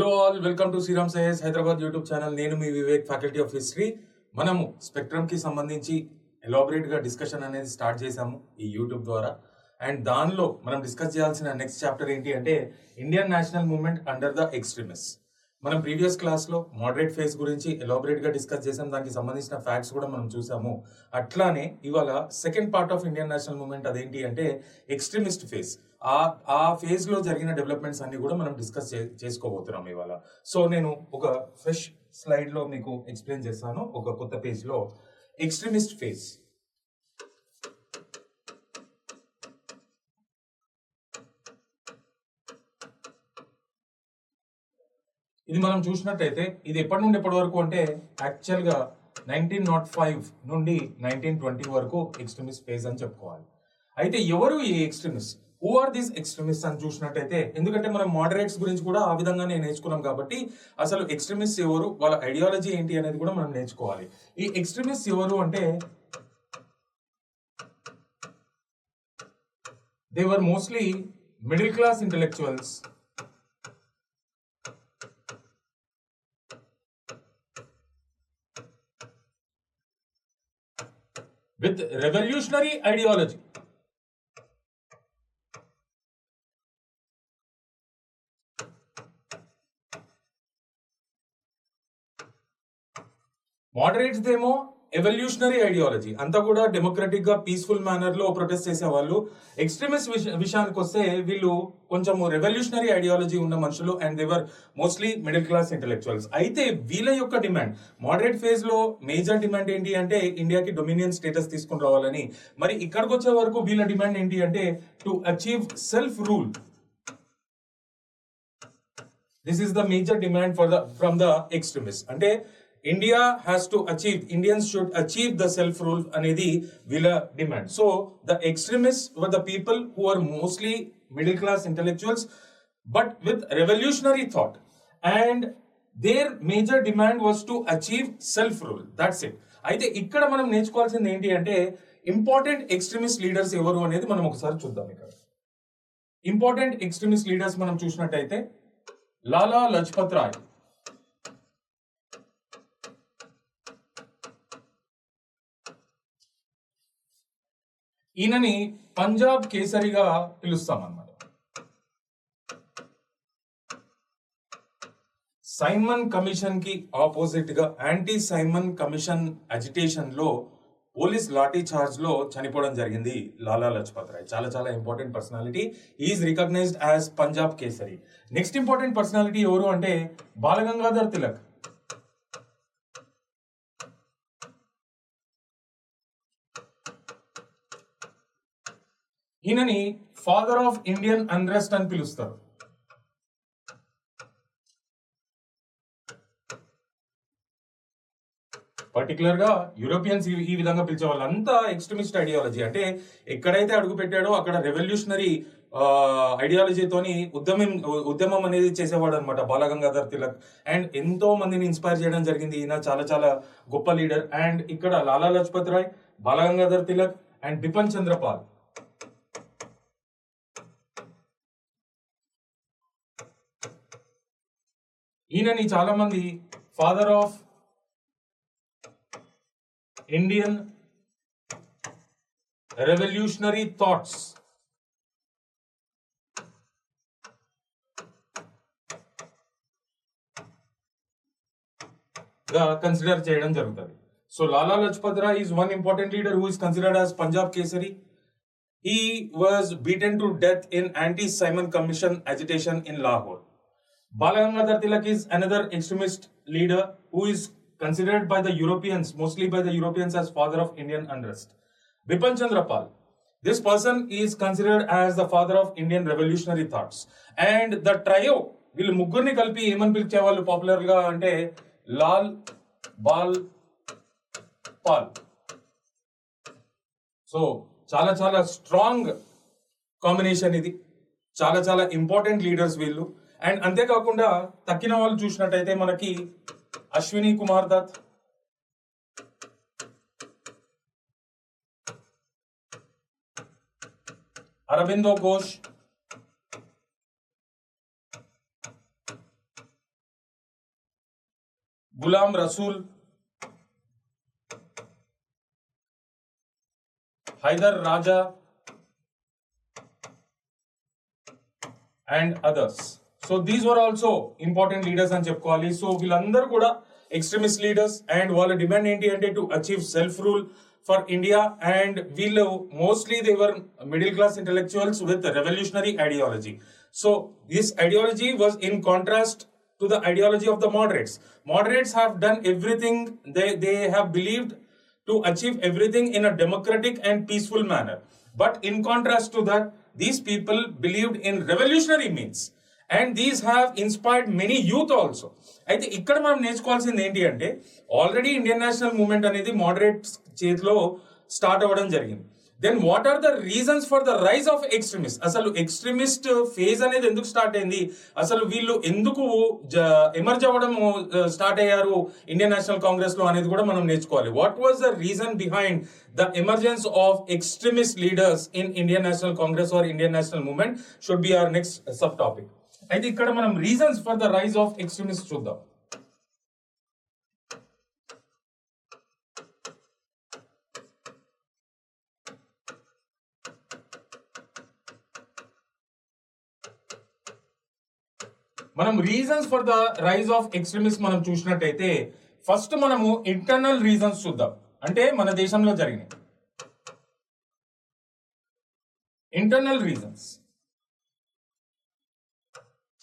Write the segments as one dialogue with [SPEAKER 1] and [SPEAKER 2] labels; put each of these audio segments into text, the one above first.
[SPEAKER 1] Hello all, welcome to Sriram science Hyderabad YouTube channel. నేను మీ Vivek, faculty of history. మనము spectrum కి సంబంధించి ఎలాబరేట్ గా డిస్కషన్ అనేది స్టార్ట్ చేశాము ఈ యూట్యూబ్ ద్వారా. అండ్ దానిలో మనం డిస్కస్ చేయాల్సిన నెక్స్ట్ చాప్టర్ ఏంటి అంటే Indian national movement under the extremist. మనం ప్రీవియస్ క్లాస్ లో మోడరేట్ ఫేజ్ గురించి ఎలాబరేట్ గా డిస్కస్ చేసాం, దానికి సంబంధించిన ఫ్యాక్ట్స్ కూడా మనం చూసాము. అట్లానే ఇవాళ second part of Indian national movement అదేంటి అంటే ఎక్స్ట్రీమిస్ట్ ఫేజ్. ఆ ఫేజ్ లో జరిగిన డెవలప్మెంట్స్ అన్ని కూడా మనం డిస్కస్ చేసుకోబోతున్నాం ఇవాళ. సో నేను ఒక ఫ్రెష్ స్లైడ్ లో మీకు ఎక్స్ప్లెయిన్ చేస్తాను, ఒక కొత్త పేజ్ లో ఎక్స్ట్రీమిస్ట్ ఫేజ్. ఇది మనం చూసినట్టయితే ఇది ఎప్పటి నుండి ఎప్పటి వరకు అంటే యాక్చువల్ గా 1905 నుండి 1920 వరకు ఎక్స్ట్రీమిస్ట్ ఫేజ్ అని చెప్పుకోవాలి. అయితే ఎవరు ఈ extremist, who are these extremist అని చూసినట్టయితే, ఎందుకంటే మనం మోడరేట్స్ గురించి కూడా ఆ విధంగానే నేర్చుకున్నాం కాబట్టి అసలు ఎక్స్ట్రీమిస్ట్ ఎవరు, వాళ్ళ ఐడియాలజీ ఏంటి అనేది కూడా మనం నేర్చుకోవాలి. ఈ ఎక్స్ట్రీమిస్ట్ ఎవరు అంటే they were mostly middle class intellectuals with revolutionary ideology. Moderates దేమో ఎవల్యూషనరీ ఐడియాలజీ, అంతా కూడా డెమోక్రటిక్ గా పీస్ఫుల్ మేనర్ లో ప్రొటెస్ట్ చేసేవాళ్ళు. ఎక్స్ట్రీమిస్ట్ విషయానికి వస్తే వీళ్ళు కొంచెం రెవల్యూషనరీ ఐడియాలజీ ఉన్న మనుషులు, and they're mostly middle class intellectuals. అయితే వీళ్ళ యొక్క డిమాండ్, మోడరేట్ ఫేజ్ లో మేజర్ డిమాండ్ ఏంటి అంటే ఇండియాకి డొమినియన్ స్టేటస్ తీసుకుని రావాలని. మరి ఇక్కడికి వచ్చే వరకు వీళ్ళ డిమాండ్ ఏంటి అంటే to achieve self rule. This is the major demand from the extremist. అంటే India has to achieve, Indians should achieve the self rule అనేది వీళ్ళ demand. So the extremist were the people who are mostly middle class intellectuals but with revolutionary thought, and their major demand was to achieve self rule. That's it. అయితే ఇక్కడ మనం నేర్చుకోవాల్సింది ఏంటి అంటే important extremist leaders ఎవరు అనేది మనం ఒకసారి చూద్దాం. ఇక్కడ ఇంపార్టెంట్ ఎక్స్ట్రీమిస్ట్ లీడర్స్ మనం చూసినట్టయితే లాలా లజపత్ రాయ్, ఈయనని పంజాబ్ కేసరిగా పిలుస్తాం అన్నమాట. సైమన్ కమిషన్ కి ఆపోజిట్ గా యాంటీ సైమన్ కమిషన్ అజిటేషన్ లో పోలీస్ లాఠీ చార్జ్ లో చనిపోవడం జరిగింది లాలా లజపత్ రాయ్. చాలా చాలా important personality. Is recognised as Punjab Kesari. Next important personality ఎవరు అంటే బాలగంగాధర్ తిలక్. ఈయనని ఫాదర్ ఆఫ్ ఇండియన్ అన్రెస్ట్ అని పిలుస్తారు. పర్టికులర్ గా యూరోపియన్స్ ఈ విధంగా పిలిచే వాళ్ళు. అంతా ఎక్స్ట్రీమిస్ట్ ఐడియాలజీ, అంటే ఎక్కడైతే అడుగు పెట్టాడో అక్కడ రెవల్యూషనరీ ఐడియాలజీతోని ఉద్యమం అనేది చేసేవాడు అనమాట బాలగంగాధర్ తిలక్. అండ్ ఎంతో మందిని ఇన్స్పైర్ చేయడం జరిగింది. ఈయన చాలా చాలా గొప్ప లీడర్. అండ్ ఇక్కడ లాలా లజపత్ రాయ్, బాలగంగాధర్ తిలక్ అండ్ బిపిన్ చంద్రపాల్. ఈయనని చాలా మంది father of Indian revolutionary thoughts గా కన్సిడర్ చేయడం జరుగుతుంది. So Lala Lajpat Rai is one important leader who is considered as Punjab Kesari. He was beaten to death in anti-Simon Commission agitation in Lahore. Balagangadhar Tilak is another extremist leader who is considered by the Europeans, mostly by the Europeans, as father of Indian unrest. Bipin Chandra Pal, this person is considered as the father of Indian revolutionary thoughts. And the trio, వీళ్ళు ముగ్గురిని కలిపి ఏమని పిలిచేవాళ్ళు popular గా అంటే Lal ball Paul. So చాలా చాలా strong combination ఇది. చాలా చాలా ఇంపార్టెంట్ లీడర్స్ వీళ్ళు. అండ్ అంతేకాకుండా తక్కిన వాళ్ళు చూసినట్టయితే మనకి Ashwini Kumar Dutt, Aurobindo Ghosh, Ghulam Rasool, Haidar Raja, and others. So these were also important leaders and చెప్పుకోవాలి. So వీళ్ళందరూ కూడా extremist leaders and వాళ్ళ demand ఏంటి అంటే to achieve self rule for India, and వీళ్ళు mostly they were middle class intellectuals with revolutionary ideology. So this ideology was in contrast to the ideology of the moderates. Moderates have done everything, they have believed to achieve everything in a democratic and peaceful manner. But in contrast to that, these people believed in revolutionary means, and these have inspired many youth also. అయితే ఇక్కడ మనం నేర్చుకోవాల్సింది ఏంటి అంటే already Indian national movement అనేది moderate చేతిలో start అవ్వడం జరిగింది. Then what are the reasons for the rise of extremist? అసలు ఎక్స్ట్రీమిస్ట్ ఫేజ్ అనేది ఎందుకు స్టార్ట్ అయింది, అసలు వీళ్ళు ఎందుకు ఎమర్జ్ అవ్వడం స్టార్ట్ అయ్యారు ఇండియన్ నేషనల్ కాంగ్రెస్ లో అనేది కూడా మనం నేర్చుకోవాలి. What was the reason behind the emergence of extremist leaders in Indian National Congress or Indian national movement should be our next sub topic. అయితే ఇక్కడ మనం reasons for the rise of extremist చూద్దాం. మనం reasons for the rise of extremist మనం చూసినట్టయితే first మనము internal reasons చూద్దాం. అంటే మన దేశంలో జరిగినాయి ఇంటర్నల్ రీజన్స్.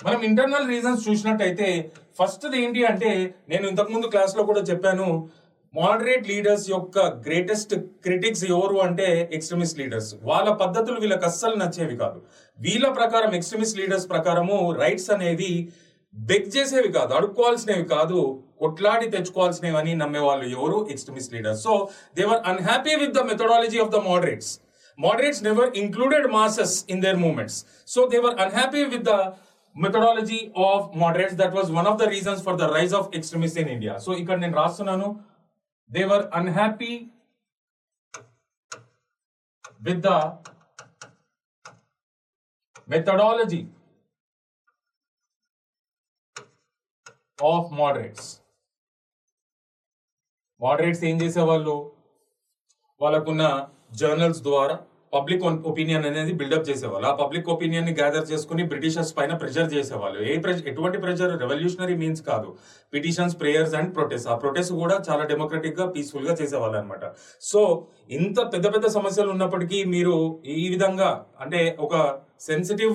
[SPEAKER 1] మనం ఇంటర్నల్ రీజన్స్ చూసినట్టయితే ఫస్ట్ ఏంటి అంటే నేను ఇంతకుముందు క్లాస్ లో కూడా చెప్పాను, మోడరేట్ లీడర్స్ యొక్క గ్రేటెస్ట్ క్రిటిక్స్ ఎవరు అంటే ఎక్స్ట్రీమిస్ట్ లీడర్స్. వాళ్ళ పద్ధతులు వీళ్ళకి అస్సలు నచ్చేవి కాదు. వీళ్ళ ప్రకారం ఎక్స్ట్రీమిస్ట్ లీడర్స్ ప్రకారము రైట్స్ అనేవి బెగ్ చేసేవి కాదు, అడుక్కోవాల్సినవి కాదు, కొట్లాడి తెచ్చుకోవాల్సినవి అని నమ్మేవాళ్ళు ఎవరు? Extremist leaders. So they were unhappy with the methodology of the moderates. Moderates never included masses in their movements. So they were unhappy with the methodology of moderates. That was one of the reasons for the rise of extremists in India. So ikkada nenu rastunnanu, they were unhappy with the methodology of moderates. Moderates ఏం చేసేవాళ్ళు, వాళ్ళకున్న journals ద్వారా public opinion అనేది buildup చేసేవాళ్ళు. ఆ public opinion ని gather చేసుకుని Britishers పైన ప్రెషర్ చేసేవాళ్ళు. ఎటువంటి ప్రెషర్? రెవల్యూషనరీ మీన్స్ కాదు, పిటిషన్స్, ప్రేయర్స్ అండ్ ప్రొటెస్ట్. ఆ ప్రొటెస్ట్ కూడా చాలా డెమోక్రటిక్ గా పీస్ఫుల్ గా చేసేవాళ్ళు అనమాట. సో ఇంత పెద్ద పెద్ద సమస్యలు ఉన్నప్పటికీ మీరు ఈ విధంగా అంటే ఒక సెన్సిటివ్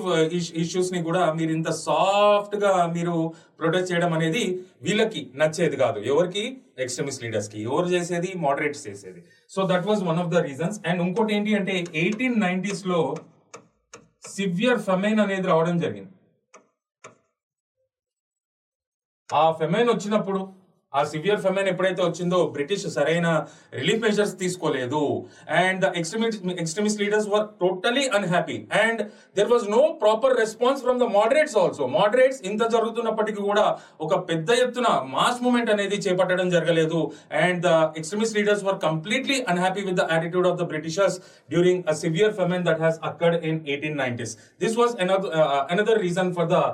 [SPEAKER 1] ఇష్యూస్ ని కూడా మీరు ఇంత సాఫ్ట్ గా మీరు ప్రొటెస్ట్ చేయడం అనేది వీళ్ళకి నచ్చేది కాదు. ఎవరికి? ఎక్స్ట్రీమిస్ట్ లీడర్స్ కి. ఎవరు చేసేది? మోడరేట్స్ చేసేది. So that was one of the reasons. And ఇంకోటి ఏంటి అంటే 1890s లో సివియర్ ఫెమైన్ అనేది రావడం జరిగింది. ఆ ఫెమైన్ వచ్చినప్పుడు, ఆ సివియర్ ఫెమైన్ ఎప్పుడైతే వచ్చిందో బ్రిటిష్ సరైన రిలీఫ్ మెజర్స్ తీసుకోలేదు. And the extremist leaders were totally unhappy and there was no proper response from the moderates also. Moderates ఇంత జరుగుతున్నప్పటికీ కూడా ఒక పెద్ద ఎత్తున మాస్ మూవ్మెంట్ అనేది చేపట్టడం జరగలేదు. And the extremist leaders were completely unhappy with the attitude of the Britishers during a severe famine that has occurred in 1890s. This was another reason for the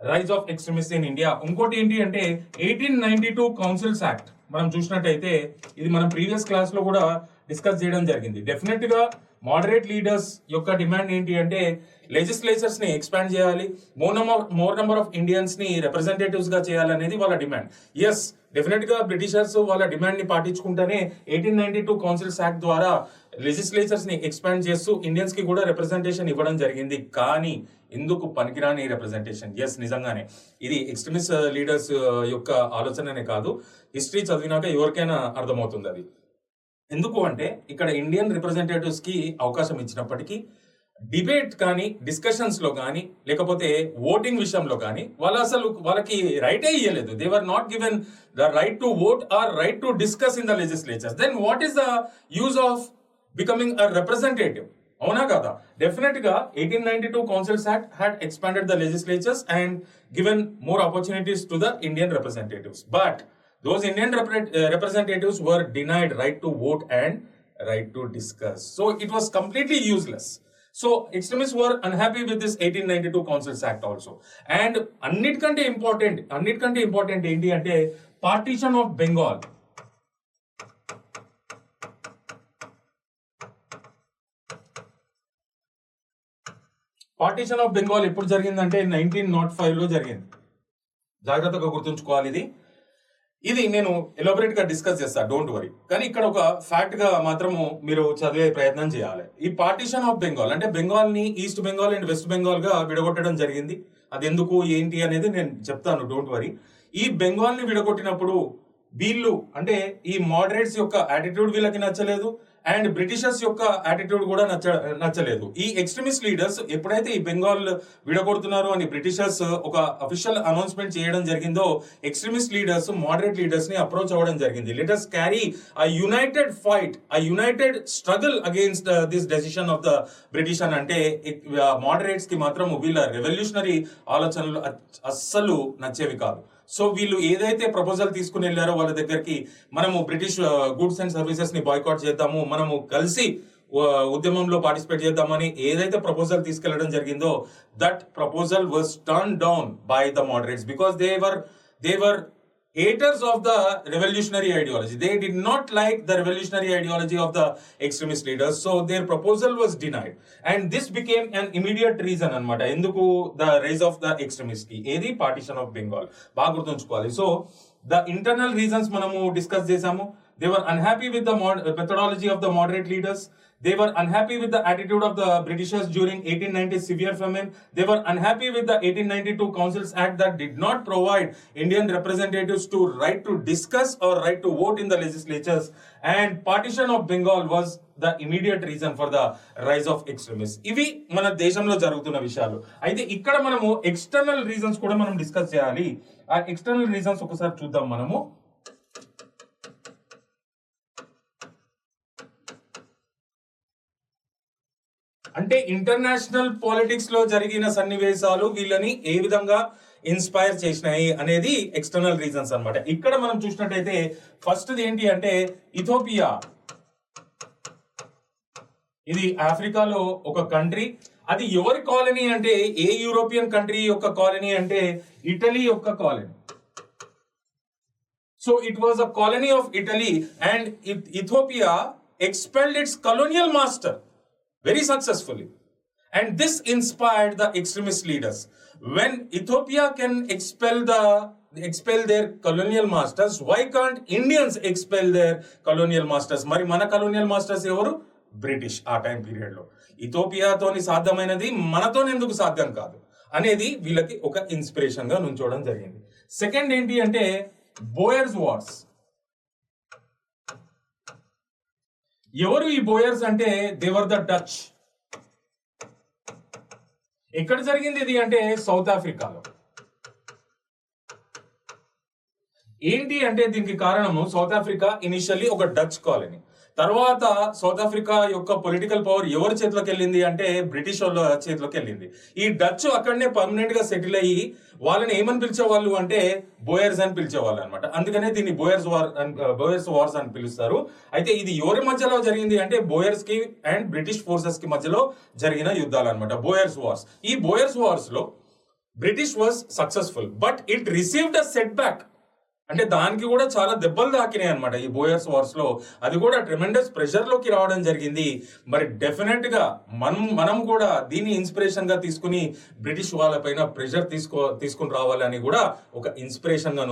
[SPEAKER 1] rise of extremist in India. ఇంకోటి ఏంటి అంటే 1892 councils act మనం చూసినట్టయితే ఇది మనం previous class లో కూడా discuss చేయడం జరిగింది. డెఫినెట్ గా మోడరేట్ లీడర్స్ యొక్క డిమాండ్ ఏంటి అంటే లెజిస్లేచర్స్ ని ఎక్స్పాండ్ చేయాలి, మోర్ నెంబర్ ఆఫ్ ఇండియన్స్ ని రిప్రజెంటేటివ్స్ గా చేయాలనేది వాళ్ళ డిమాండ్. ఎస్, డెఫినెట్ గా బ్రిటిషర్స్ వాళ్ళ డిమాండ్ ని పాటించుకుంటేనే 1892 కౌన్సిల్స్ యాక్ట్ ద్వారా లెజిస్లేచర్స్ ని ఎక్స్పాండ్ చేస్తూ ఇండియన్స్ కి కూడా రిప్రజెంటేషన్ ఇవ్వడం జరిగింది. కానీ ఎందుకు పనికిరాని రిప్రజెంటేషన్? ఎస్, నిజంగానే ఇది ఎక్స్ట్రీమిస్ట్ లీడర్స్ యొక్క ఆలోచననే కాదు, హిస్టరీ చదివినాక ఎవరికైనా అర్థమవుతుంది అది. ఎందుకు అంటే ఇక్కడ ఇండియన్ రిప్రజెంటేటివ్స్ కి అవకాశం ఇచ్చినప్పటికీ డిబేట్ కానీ డిస్కషన్స్ లో కానీ లేకపోతే ఓటింగ్ విషయంలో కానీ వాళ్ళకి రైటే ఇయ్యలేదు. They were not given the right to vote or right to discuss in the legislature. Then what is the use of becoming a representative? అవునా కదా? డెఫినెట్ గా 1892 councils act had expanded the legislatures and given more opportunities to the Indian representatives. But those Indian representatives were denied right to vote and right to discuss. So it was completely useless. So extremist were unhappy with this 1892 councils act also. And అన్నిటికంటే important ఏంటి అంటే partition of Bengal. Partition of Bengal ఎప్పుడు జరిగిందంటే 1905 లో జరిగింది. జాగ్రత్తగా గుర్తుంచుకోవాలి. ఇది నేను ఎలాబరేట్ గా డిస్కస్ చేస్తా, డోంట్ వరీ. కానీ ఇక్కడ ఒక ఫ్యాక్ట్ గా మాత్రము మీరు చదివే ప్రయత్నం చేయాలి. ఈ పార్టీషన్ ఆఫ్ బెంగాల్ అంటే బెంగాల్ ని east Bengal and west Bengal గా విడగొట్టడం జరిగింది. అది ఎందుకు ఏంటి అనేది నేను చెప్తాను, డోంట్ వరీ. ఈ బెంగాల్ ని విడగొట్టినప్పుడు వీళ్ళు అంటే ఈ మోడరేట్స్ యొక్క యాటిట్యూడ్ వీళ్ళకి నచ్చలేదు, అండ్ బ్రిటిషర్స్ యొక్క యాటిట్యూడ్ కూడా నచ్చలేదు. ఈ ఎక్స్ట్రీమిస్ట్ లీడర్స్ ఎప్పుడైతే ఈ బెంగాల్ విడగొడుతున్నారు అని బ్రిటిషర్స్ ఒక అఫీషియల్ అనౌన్స్మెంట్ చేయడం జరిగిందో, ఎక్స్ట్రీమిస్ట్ లీడర్స్ మోడరేట్ లీడర్స్ ని అప్రోచ్ అవ్వడం జరిగింది. Let us carry a united fight, a united struggle against this decision of the British అని అంటే మోడరేట్స్ కి మాత్రం వీళ్ళ రెవల్యూషనరీ ఆలోచనలు అస్సలు నచ్చేవి కాదు. సో వీళ్ళు ఏదైతే ప్రపోజల్ తీసుకుని వెళ్ళారో వాళ్ళ దగ్గరికి, మనము బ్రిటిష్ గూడ్స్ అండ్ సర్వీసెస్ ని బాయ్కాట్ చేద్దాము, మనము కలిసి ఉద్యమంలో పార్టిసిపేట్ చేద్దామని ఏదైతే ప్రపోజల్ తీసుకెళ్లడం జరిగిందో, that proposal was turn down by the moderates because they were haters of the revolutionary ideology. They did not like the revolutionary ideology of the extremist leaders, so their proposal was denied, and this became an immediate reason anamata enduku the rise of the extremist ki edi partition of Bengal. Baga gurtunchukovali. So the internal reasons manamu discuss chesamu. They were unhappy with the methodology of the moderate leaders. They were unhappy with the attitude of the Britishers during 1890 severe famine. They were unhappy with the 1892 Councils Act that did not provide Indian representatives to right to discuss or right to vote in the legislatures. And partition of Bengal was the immediate reason for the rise of extremists. ఇవి మన దేశంలో జరుగుతున్న విషయాలు. అయితే ఇక్కడ మనము external reasons కూడా మనం డిస్కస్ చేయాలి. ఆ ఎక్స్టర్నల్ రీజన్స్ ఒకసారి చూద్దాం మనము. అంటే ఇంటర్నేషనల్ పాలిటిక్స్ లో జరిగిన సన్నివేశాలు వీళ్ళని ఏ విధంగా ఇన్స్పైర్ చేసినాయి అనేది ఎక్స్టర్నల్ రీజన్స్ అన్నమాట. ఇక్కడ మనం చూసినట్టయితే ఫస్ట్ ఏంటి అంటే ఇథోపియా. ఇది ఆఫ్రికాలో ఒక కంట్రీ. అది ఎవరి కాలనీ అంటే ఏ యూరోపియన్ కంట్రీ యొక్క కాలనీ అంటే ఇటలీ యొక్క colony. So it was a colony of Italy and Ethiopia expelled it's colonial master very successfully, and this inspired the extremist leaders. When Ethiopia can expel their colonial masters, why can't Indians expel their colonial masters? Mari mana colonial masters evaru? British. ఆ time period లో ఇథోపియాతోని సాధ్యమైనది మనతోని ఎందుకు సాధ్యం కాదు అనేది వీళ్ళకి ఒక inspiration గా నుంచోవడం జరిగింది. సెకండ్ ఏంటి అంటే బోయర్స్ వార్స్. ఎవరు ఈ బోయర్స్ అంటే దేవర్ ద డచ్. ఎక్కడ జరిగింది ఇది అంటే సౌత్ ఆఫ్రికాలో. ఏంటి అంటే దీనికి కారణము సౌత్ ఆఫ్రికా ఇనిషియల్లీ ఒక డచ్ కాలనీ. తర్వాత సౌత్ ఆఫ్రికా యొక్క పొలిటికల్ పవర్ ఎవరి చేతిలోకి వెళ్ళింది అంటే బ్రిటిష్ వాళ్ళ చేతిలోకి వెళ్ళింది. ఈ డచ్ అక్కడనే పర్మనెంట్ గా సెటిల్ అయ్యి వాళ్ళని ఏమని పిలిచేవాళ్ళు అంటే బోయర్స్ అని పిలిచేవాళ్ళు అనమాట. అందుకనే దీన్ని బోయర్స్ వార్స్ అని పిలుస్తారు. అయితే ఇది ఎవరి మధ్యలో జరిగింది అంటే బోయర్స్ కి అండ్ బ్రిటిష్ ఫోర్సెస్ కి మధ్యలో జరిగిన యుద్ధాలు అనమాట, బోయర్స్ వార్స్. ఈ బోయర్స్ వార్స్ లో British was successful, but it received a set back. అంటే దానికి కూడా చాలా దెబ్బలు తాకినాయి అనమాట ఈ బోయర్స్ వార్స్ లో. అది కూడా ట్రెమెండస్ ప్రెషర్ లోకి రావడం జరిగింది. మరి డెఫినెట్ గా మనం కూడా దీన్ని ఇన్స్పిరేషన్ గా తీసుకుని బ్రిటిష్ వాళ్ళపైన ప్రెషర్ తీసుకుని రావాలని కూడా ఒక ఇన్స్పిరేషన్ గా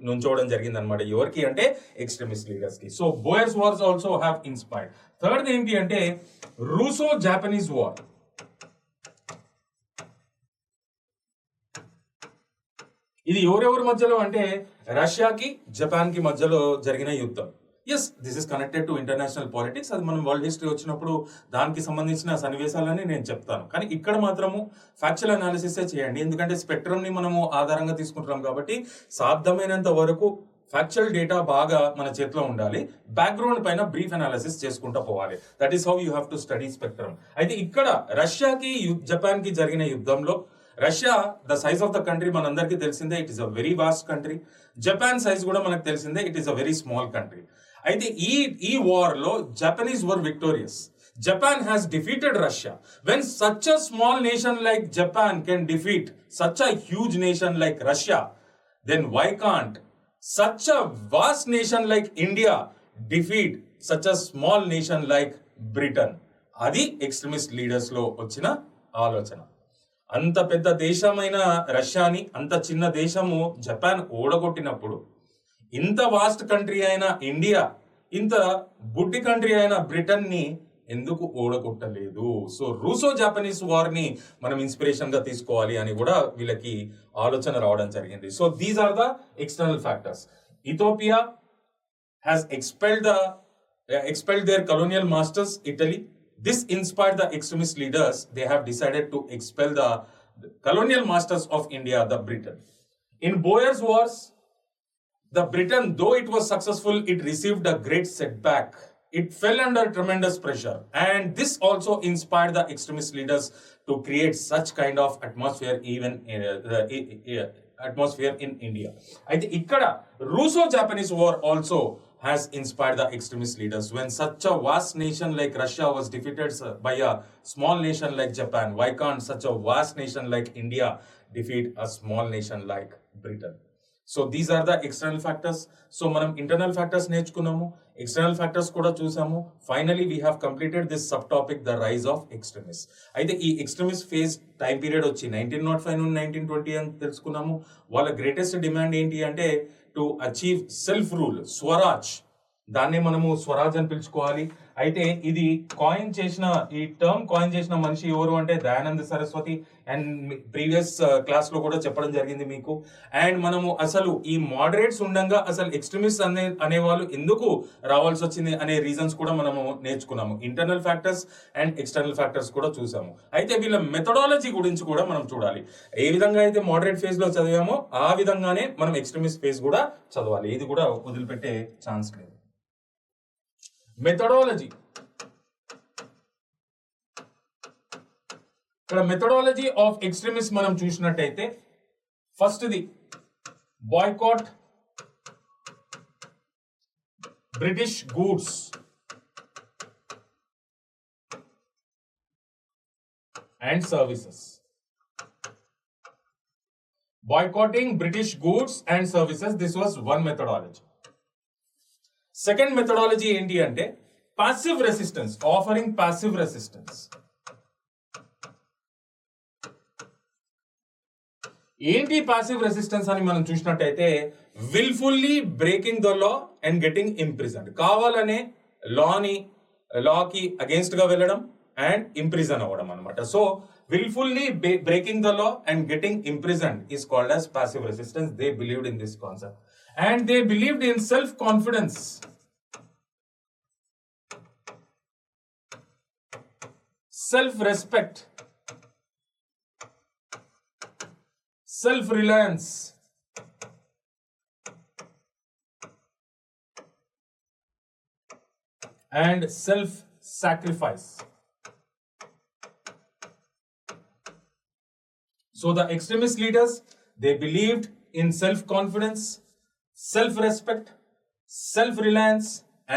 [SPEAKER 1] నుంచోవడం జరిగింది అనమాట. ఎవరికి అంటే ఎక్స్ట్రీమిస్ట్ లీడర్స్ కి. So buyers wars also have inspired. Third ఏంటి అంటే రూసో జాపనీస్ వార్. ఇది ఎవరెవరి మధ్యలో అంటే రష్యాకి జపాన్ కి మధ్యలో జరిగిన యుద్ధం. Yes, this is connected to international politics. అది మనం వరల్డ్ హిస్టరీ వచ్చినప్పుడు దానికి సంబంధించిన సన్నివేశాలని నేను చెప్తాను. కానీ ఇక్కడ మాత్రము ఫ్యాక్చువల్ అనాలిసిస్ చేయండి, ఎందుకంటే స్పెక్ట్రమ్ ని మనము ఆధారంగా తీసుకుంటున్నాం కాబట్టి సాధ్యమైనంత వరకు ఫ్యాక్చువల్ డేటా బాగా మన చేతిలో ఉండాలి. బ్యాక్గ్రౌండ్ పైన బ్రీఫ్ అనాలిసిస్ చేసుకుంటూ పోవాలి. That is how you have to study spectrum. అయితే ఇక్కడ రష్యాకి జపాన్ కి జరిగిన యుద్ధంలో Russia the size of the country మనందరికీ తెలిసిందే, it is a very vast country. Japan size కూడా మనకు తెలిసిందే, it is a very small country. అయితే ఈ వార్ లో Japanese were victorious. Japan has defeated Russia. When such a small nation like Japan can defeat such a huge nation like Russia, then why can't such a vast nation like India defeat such a small nation like Britain? అది extremist leaders లో వచ్చిన ఆలోచన. అంత పెద్ద దేశమైన రష్యాని అంత చిన్న దేశము జపాన్ ఓడగొట్టినప్పుడు, ఇంత వాస్ట్ కంట్రీ అయిన ఇండియా ఇంత బుడ్డి కంట్రీ అయిన బ్రిటన్ ని ఎందుకు ఓడగొట్టలేదు? సో రూసో జాపనీస్ వార్ ని మనం ఇన్స్పిరేషన్ గా తీసుకోవాలి అని కూడా వీళ్ళకి ఆలోచన రావడం జరిగింది. So these are the external factors. Ethiopia has expelled their colonial masters, Italy. This inspired the extremist leaders. They have decided to expel the colonial masters of India, the Britain. In Boer's wars, the Britain, though it was successful, it received a great setback. It fell under tremendous pressure, and this also inspired the extremist leaders to create such kind of atmosphere atmosphere in India. Aithe ikkada Russo-Japanese war also has inspired the extremist leaders. When such a vast nation like Russia was defeated by a small nation like Japan, why can't such a vast nation like India defeat a small nation like Britain? So these are the external factors. So మనం internal factors నేర్చుకున్నాము, external factors కూడా చూసాము. Finally we have completed this subtopic, the rise of extremists. అయితే ఈ extremist phase time period వచ్చి 1905 నుండి 1920 అని తెలుసుకున్నాము. వాళ్ళ గ్రేటెస్ట్ డిమాండ్ ఏంటి అంటే to achieve self rule, Swaraj. దాన్నే మనము స్వరాజ్ అని పిలుచుకోవాలి. అయితే ఇది ఈ టర్మ్ కాయిన్ చేసిన మనిషి ఎవరు అంటే Dayananda Saraswati. And previous class లో కూడా చెప్పడం జరిగింది మీకు. అండ్ మనము అసలు ఈ మోడరేట్స్ ఉండగా అసలు ఎక్స్ట్రీమిస్ట్ అనేవాళ్ళు ఎందుకు రావాల్సి వచ్చింది అనే రీజన్స్ కూడా మనము నేర్చుకున్నాము. Internal factors and external factors కూడా చూసాము. అయితే వీళ్ళ మెథడాలజీ గురించి కూడా మనం చూడాలి. ఏ విధంగా అయితే మోడరేట్ ఫేజ్ లో చదివామో ఆ విధంగానే మనం ఎక్స్ట్రీమిస్ట్ ఫేజ్ కూడా చదవాలి. ఇది కూడా వదిలిపెట్టే ఛాన్స్ లేదు. మెథడాలజీ, ఇక్కడ మెథడాలజీ ఆఫ్ ఎక్స్ట్రీమిస్ట్ మనం చూసినట్టయితే first the boycott British goods and services. Boycotting British goods and services, this was one methodology. Second methodology ఏంటి అంటే passive resistance, offering passive resistance. ఏంటి passive resistance అని మనం చూసినట్టయితే willfully breaking the law and getting imprisoned. కావాలనే లాకి against గా వెళ్ళడం and imprison అవ్వడం అనమాట. So willfully breaking the law and getting imprisoned is called as passive resistance. They believed in this concept and they believed in self-confidence, self-respect, self-reliance, and self-sacrifice. So the extremist leaders, they believed in self-confidence, self-respect, self-reliance,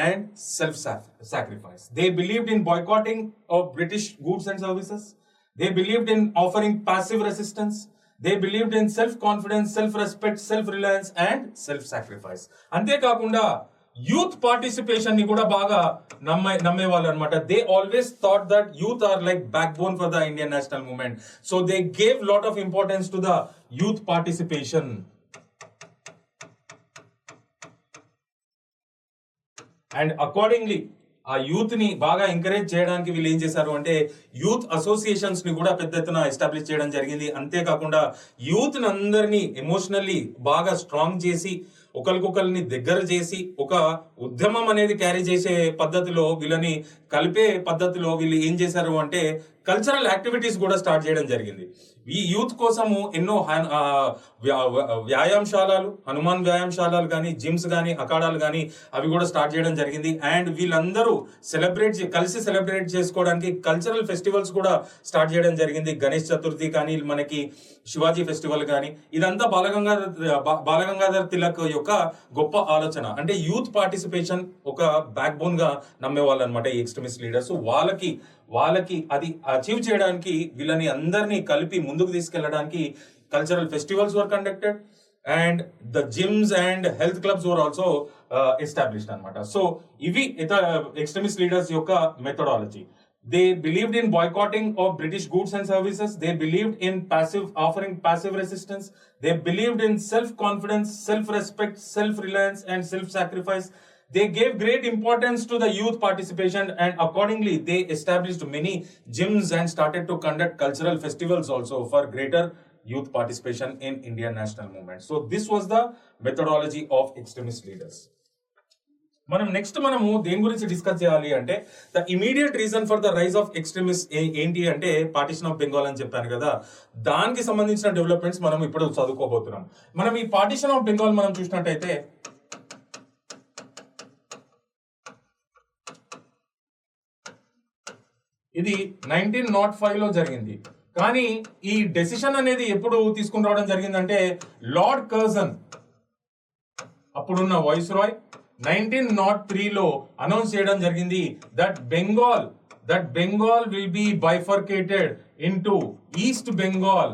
[SPEAKER 1] and self-sacrifice. They believed in boycotting of British goods and services. They believed in offering passive resistance. They believed in self-confidence, self-respect, self-reliance, and self-sacrifice. Ante kakunda youth participation ని కూడా బాగా నమ్మేవాళ్ళు అనమాట. They always thought that youth are like backbone for the Indian national movement. So they gave lot of importance to the youth participation. And accordingly ఆ youth ని బాగా encourage చేయడానికి వీళ్ళు ఏం చేశారు అంటే యూత్ అసోసియేషన్స్ ని కూడా పెద్ద ఎత్తున ఎస్టాబ్లిష్ చేయడం జరిగింది. అంతేకాకుండా యూత్ ని అందరినీ ఎమోషనల్లీ బాగా స్ట్రాంగ్ చేసి ఒకరికొకరిని దగ్గర చేసి ఒక ఉద్యమం అనేది క్యారీ చేసే పద్ధతిలో వీళ్ళని కలిపే పద్ధతిలో వీళ్ళు ఏం చేశారు అంటే కల్చరల్ యాక్టివిటీస్ కూడా స్టార్ట్ చేయడం జరిగింది. ఈ యూత్ కోసము ఎన్నో వ్యాయామశాలలు, హనుమాన్ వ్యాయామశాలలు కానీ, జిమ్స్ కానీ, అఖాడాలు కానీ అవి కూడా స్టార్ట్ చేయడం జరిగింది. అండ్ వీళ్ళందరూ కలిసి సెలబ్రేట్ చేసుకోవడానికి కల్చరల్ ఫెస్టివల్స్ కూడా స్టార్ట్ చేయడం జరిగింది. గణేష్ చతుర్థి కానీ, మనకి శివాజీ ఫెస్టివల్ కానీ, ఇదంతా బాలగంగాధర్ తిలక్ యొక్క గొప్ప ఆలోచన. అంటే యూత్ పార్టిసిపేషన్ ఒక బ్యాక్ బోన్ గా నమ్మేవాళ్ళు అనమాట ఈ ఎక్స్ట్రీమిస్ట్ లీడర్స్. వాళ్ళకి అది అచీవ్ చేయడానికి వీళ్ళని అందరినీ కలిపి ముందుకు తీసుకెళ్లడానికి cultural festivals were conducted and the gyms and health clubs were also established అనమాట. సో ఇవి ఎక్స్ట్రీమిస్ట్ లీడర్స్ యొక్క methodology. They believed in boycotting of British goods and services. They believed in offering passive resistance. They believed in self-confidence, self-respect, self-reliance, and self-sacrifice. They gave great importance to the youth participation, and accordingly, they established many gyms and started to conduct cultural festivals also for greater youth participation in Indian national movement. So this was the methodology of extremist leaders. మనము దేని గురించి discuss చేయాలి అంటే the immediate reason for the rise of extremist ఏంటి అంటే partition of Bengal అని చెప్పాను కదా, దానికి సంబంధించిన డెవలప్మెంట్స్ మనం ఇప్పుడు చదువుకోబోతున్నాం. మనం ఈ పార్టిషన్ ఆఫ్ బెంగాల్ మనం చూసినట్టయితే ఇది 1905 లో జరిగింది. కానీ ఈ డెసిషన్ అనేది ఎప్పుడు తీసుకుని రావడం జరిగిందంటే లార్డ్ కర్జన్, అప్పుడున్న వైస్ రాయ్, 1903లో అనౌన్స్ చేయడం జరిగింది that Bengal will be bifurcated into east Bengal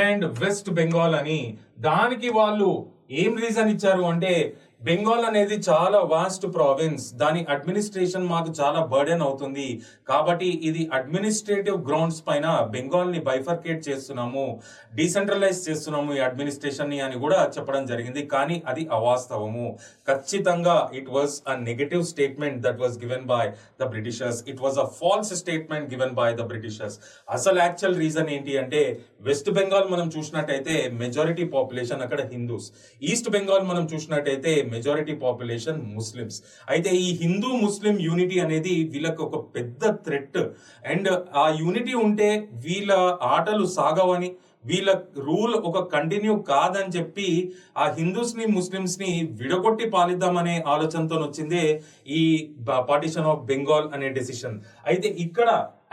[SPEAKER 1] and west Bengal అని. దానికి వాళ్ళు ఏం రీజన్ ఇచ్చారు అంటే బెంగాల్ అనేది చాలా వాస్ట్ ప్రావిన్స్, దాని అడ్మినిస్ట్రేషన్ మాకు చాలా బర్డెన్ అవుతుంది, కాబట్టి ఇది అడ్మినిస్ట్రేటివ్ గ్రౌండ్స్ పైన బెంగాల్ ని బైఫర్కేట్ చేస్తున్నాము, డీసెంట్రలైజ్ చేస్తున్నాము ఈ అడ్మినిస్ట్రేషన్ ని అని కూడా చెప్పడం జరిగింది. కానీ అది అవాస్తవము. ఖచ్చితంగా it was a negative statement that was given by the Britishers. It was a false statement given by the Britishers. అసలు యాక్చువల్ రీజన్ ఏంటి అంటే వెస్ట్ బెంగాల్ మనం చూసినట్టయితే మెజారిటీ పాపులేషన్ అక్కడ హిందూస్, ఈస్ట్ బెంగాల్ మనం చూసినట్టయితే మెజారిటీ పాపులేషన్ ముస్లిమ్స్. అయితే ఈ హిందూ ముస్లిం యూనిటీ అనేది వీళ్ళకి ఒక పెద్ద థ్రెట్. అండ్ ఆ యూనిటీ ఉంటే వీళ్ళ ఆటలు సాగవని, వీళ్ళ రూల్ ఒక కంటిన్యూ కాదని చెప్పి ఆ హిందూస్ ని ముస్లిమ్స్ ని విడగొట్టి పాలిద్దామనే ఆలోచనతో వచ్చిందే ఈ పార్టిషన్ ఆఫ్ బెంగాల్ అనే డెసిషన్. అయితే ఇక్కడ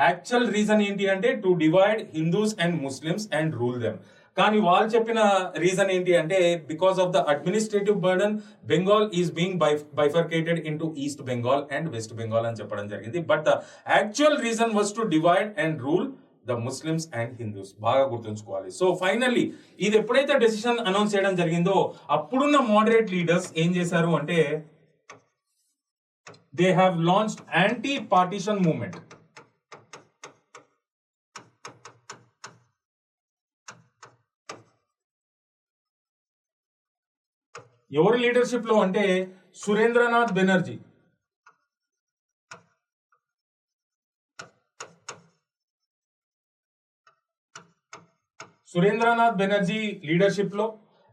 [SPEAKER 1] యాక్చువల్ రీజన్ ఏంటి అంటే to divide Hindus and Muslims and rule them. కానీ వాళ్ళు చెప్పిన రీజన్ ఏంటి అంటే because of the administrative burden Bengal is being bifurcated into east Bengal and west Bengal అని చెప్పడం జరిగింది. But the actual reason was to divide and rule the Muslims and Hindus. బాగా గుర్తుంచుకోవాలి. సో ఫైనల్లీ ఇది ఎప్పుడైతే డెసిషన్ అనౌన్స్ చేయడం జరిగిందో అప్పుడున్న మోడరేట్ లీడర్స్ ఏం చేశారు అంటే they have launched anti partition movement. ఎవరి లీడర్షిప్ లో అంటే సురేంద్రనాథ్ బెనర్జీ. సురేంద్రనాథ్ బెనర్జీ లీడర్షిప్ లో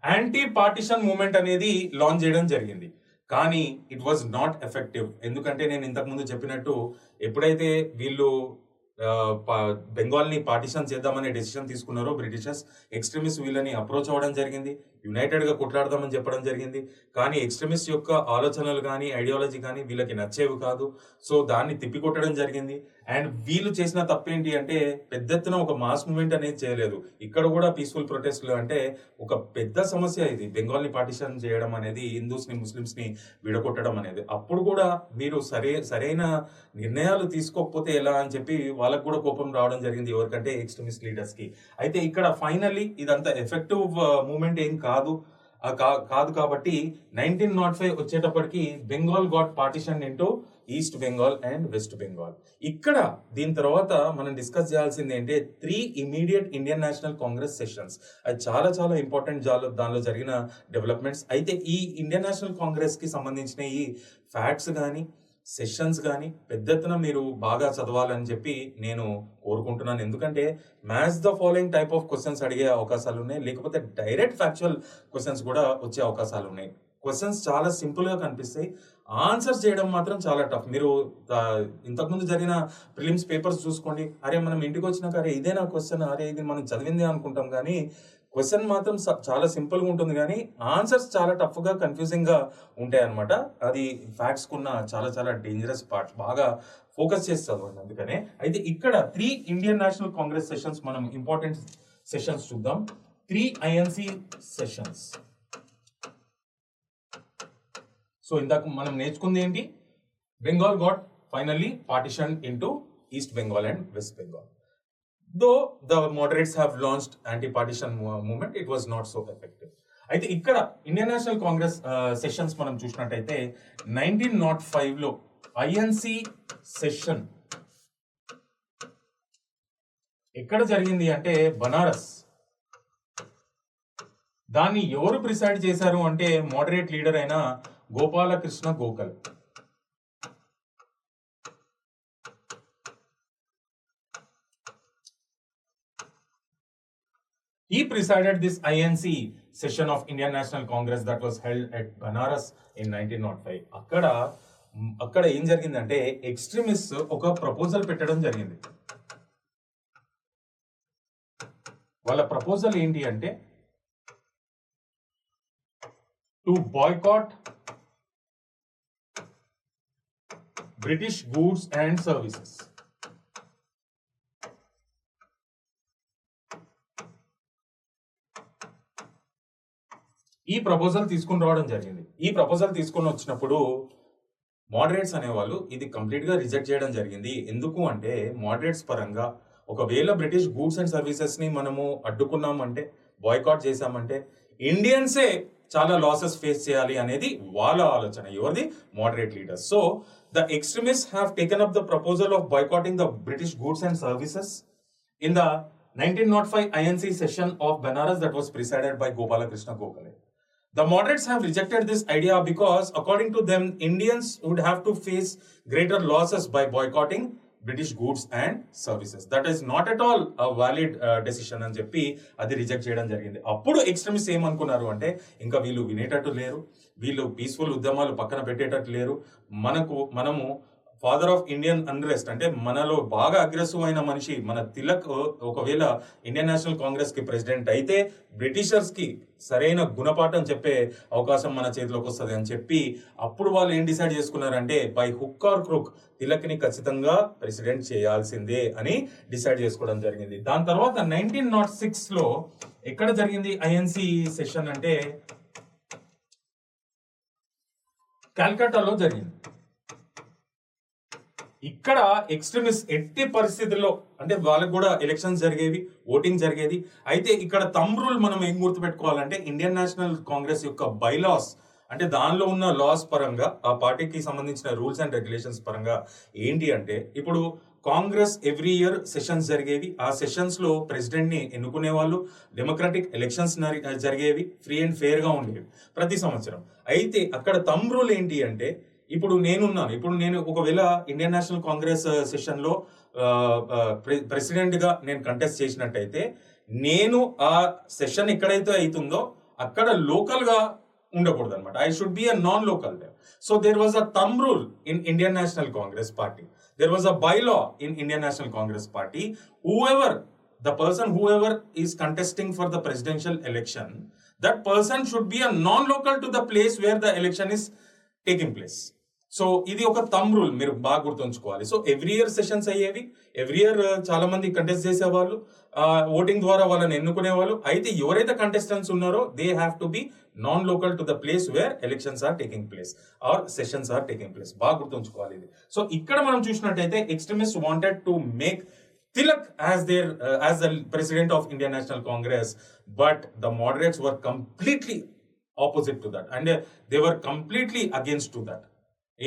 [SPEAKER 1] యాంటీ పార్టిషన్ మూవ్మెంట్ అనేది లాంచ్ చేయడం జరిగింది. కానీ ఇట్ వాజ్ నాట్ ఎఫెక్టివ్. ఎందుకంటే నేను ఇంతకు ముందు చెప్పినట్టు ఎప్పుడైతే వీళ్ళు బెంగాల్ ని పార్టిషన్ చేద్దామనే డెసిషన్ తీసుకున్నారో బ్రిటిషర్స్, ఎక్స్ట్రీమిస్ట్ వీళ్ళని అప్రోచ్ అవ్వడం జరిగింది, యునైటెడ్ గా కొట్లాడదామని చెప్పడం జరిగింది. కానీ ఎక్స్ట్రీమిస్ట్ యొక్క ఆలోచనలు కానీ ఐడియాలజీ కానీ వీళ్ళకి నచ్చేవి కాదు. సో దాన్ని తిప్పికొట్టడం జరిగింది. అండ్ వీళ్ళు చేసిన తప్పేంటి అంటే పెద్ద ఎత్తున ఒక మాస్ మూవ్మెంట్ అనేది చేయలేదు. ఇక్కడ కూడా పీస్ఫుల్ ప్రొటెస్ట్లు అంటే ఒక పెద్ద సమస్య ఇది, బెంగాల్ ని పార్టిషన్ చేయడం అనేది, హిందూస్ ని ముస్లిమ్స్ ని విడగొట్టడం అనేది. అప్పుడు కూడా మీరు సరైన నిర్ణయాలు తీసుకోకపోతే ఎలా అని చెప్పి వాళ్ళకు కూడా కోపం రావడం జరిగింది ఎవరికంటే ఎక్స్ట్రీమిస్ట్ లీడర్స్ కి. అయితే ఇక్కడ ఫైనల్లీ ఇదంతా ఎఫెక్టివ్ మూవ్మెంట్ ఏం కాదు కాబట్టి 1905 వచ్చేటప్పటికి Bengal got partition into east Bengal and west Bengal. ఇక్కడ దీని తర్వాత మనం డిస్కస్ చేయాల్సింది ఏంటంటే 3 immediate Indian National Congress sessions. అది చాలా ఇంపార్టెంట్ దానిలో జరిగిన డెవలప్మెంట్స్. అయితే ఈ ఇండియన్ నేషనల్ కాంగ్రెస్ కి సంబంధించిన ఈ ఫ్యాక్ట్స్ కానీ సెషన్స్ కానీ పెద్ద ఎత్తున మీరు బాగా చదవాలని చెప్పి నేను కోరుకుంటున్నాను. ఎందుకంటే match the following type of questions అడిగే అవకాశాలు ఉన్నాయి, లేకపోతే డైరెక్ట్ ఫ్యాక్చువల్ క్వశ్చన్స్ కూడా వచ్చే అవకాశాలు ఉన్నాయి. క్వశ్చన్స్ చాలా సింపుల్ గా కనిపిస్తాయి, ఆన్సర్స్ చేయడం మాత్రం చాలా టఫ్. మీరు ఇంతకుముందు జరిగిన ప్రిలిమ్స్ పేపర్స్ చూసుకోండి, అరే మనం ఇంటికి వచ్చినాక అరే ఇదే నా క్వశ్చన్, అరే ఇది మనం చదివిందే అనుకుంటాం, కానీ క్వశ్చన్ మాత్రం చాలా సింపుల్గా ఉంటుంది, కానీ ఆన్సర్స్ చాలా టఫ్గా కన్ఫ్యూజింగ్గా ఉంటాయి అనమాట. అది ఫ్యాక్ట్స్కున్న చాలా చాలా డేంజరస్ పార్ట్. బాగా ఫోకస్ చేసి చదవండి అందుకనే. అయితే ఇక్కడ 3 ఇండియన్ నేషనల్ కాంగ్రెస్ సెషన్స్, మనం ఇంపార్టెంట్ సెషన్స్ చూద్దాం. 3 INC సెషన్స్. సో ఇందాక మనం నేర్చుకుంది ఏంటి? Bengal got finally partition into east Bengal and west Bengal. Though the moderates have launched anti-partition movement, it was not so effective. అయితే ఇక్కడ ఇండియన్ నేషనల్ కాంగ్రెస్ సెషన్స్ మనం చూసినట్టయితే 1905 లో INC సెషన్ ఎక్కడ జరిగింది అంటే బనారస్. దాన్ని ఎవరు ప్రిసైడ్ చేశారు అంటే మోడరేట్ లీడర్ అయిన Gopalakrishna Gokhale. He presided this INC session of Indian National Congress that was held at Banaras in 1905. అక్కడ ఏం జరిగిందంటే ఎక్స్ట్రీమిస్ట్ ఒక ప్రపోజల్ పెట్టడం జరిగింది. వాళ్ళ ప్రపోజల్ ఏంటి అంటే to boycott British goods and services. ఈ ప్రపోజల్ తీసుకుని రావడం జరిగింది. ఈ ప్రపోజల్ తీసుకుని వచ్చినప్పుడు మోడరేట్స్ అనేవాళ్ళు ఇది కంప్లీట్ గా రిజెక్ట్ చేయడం జరిగింది. ఎందుకు అంటే మోడరేట్స్ పరంగా ఒకవేళ బ్రిటిష్ గూడ్స్ అండ్ సర్వీసెస్ ని మనము అడ్డుకున్నామంటే, బాయ్కాట్ చేశామంటే ఇండియన్సే చాలా లాసెస్ ఫేస్ చేయాలి అనేది వాళ్ళ ఆలోచన. ఎవరిది? Moderate leaders. So the extremist have taken up the proposal of boycotting the British goods and services in the 1905 INC session of Banaras that was presided by Gopalakrishna Gokhale. The moderates have rejected this idea because, according to them, Indians would have to face greater losses by boycotting British goods and services. That is not at all a valid decision అని చెప్పి అది reject చేయడం జరిగింది. అప్పుడు extremist ఏమనుకున్నారు అంటే ఇంకా వీళ్ళు వినేటట్టు లేరు, వీళ్ళు పీస్ఫుల్ ఉద్యమాలు పక్కన పెట్టేటట్టు లేరు, మనము ఫాదర్ ఆఫ్ ఇండియన్ అన్రెస్ట్ అంటే మనలో బాగా అగ్రెసివ్ అయిన మనిషి మన తిలక్ ఒకవేళ ఇండియన్ నేషనల్ కాంగ్రెస్ కి ప్రెసిడెంట్ అయితే బ్రిటిషర్స్ కి సరైన గుణపాఠం చెప్పే అవకాశం మన చేతిలోకి వస్తుంది అని చెప్పి అప్పుడు వాళ్ళు ఏం డిసైడ్ చేసుకున్నారంటే by hook or crook Tilak ని ఖచ్చితంగా ప్రెసిడెంట్ చేయాల్సిందే అని డిసైడ్ చేసుకోవడం జరిగింది. దాని తర్వాత 1906 లో ఎక్కడ జరిగింది INC సెషన్ అంటే కాల్కటాలో జరిగింది. ఇక్కడ ఎక్స్ట్రీమిస్ట్ ఎట్టి పరిస్థితుల్లో అంటే వాళ్ళకు కూడా ఎలక్షన్స్ జరిగేవి, ఓటింగ్ జరిగేది. అయితే ఇక్కడ థంబ్ రూల్ మనం ఏం గుర్తుపెట్టుకోవాలంటే ఇండియన్ నేషనల్ కాంగ్రెస్ యొక్క బైలాస్ అంటే దానిలో ఉన్న లాస్ పరంగా ఆ పార్టీకి సంబంధించిన రూల్స్ అండ్ రెగ్యులేషన్స్ పరంగా ఏంటి అంటే ఇప్పుడు కాంగ్రెస్ ఎవ్రీ ఇయర్ సెషన్స్ జరిగేవి. ఆ సెషన్స్ లో ప్రెసిడెంట్ ని ఎన్నుకునే వాళ్ళు, డెమోక్రాటిక్ ఎలక్షన్స్ జరిగేవి, ఫ్రీ అండ్ ఫెయిర్ గా ఉండేవి ప్రతి సంవత్సరం. అయితే అక్కడ థంబ్ రూల్ ఏంటి అంటే ఇప్పుడు నేను ఒకవేళ ఇండియన్ నేషనల్ కాంగ్రెస్ సెషన్ లో ప్రెసిడెంట్ గా నేను కంటెస్ట్ చేసినట్టయితే నేను ఆ సెషన్ ఎక్కడైతే అవుతుందో అక్కడ లోకల్ గా ఉండకూడదు అనమాట. I should be a non local. So there was a thumb rule in Indian National Congress party. There was a bylaw in Indian National Congress party. The person whoever is contesting for the presidential election, that person should be a non-local to the place where the election is taking place. So ఇది ఒక thumb rule, మీరు బాగా గుర్తుంచుకోవాలి. So every year sessions అయ్యేవి, every year చాలా మంది contest చేసేవాళ్ళు, voting ద్వారా వాళ్ళని ఎన్నుకునేవాళ్ళు. అయితే ఎవరైతే కంటెస్టెంట్స్ ఉన్నారో they have to be non local to the place where elections are taking place or sessions are taking place. బాగా గుర్తుంచుకోవాలి ఇది. సో ఇక్కడ మనం చూసినట్టయితే extremist wanted to make Tilak as the president of Indian National Congress, but the moderates were completely opposite to that, and they were completely against to that.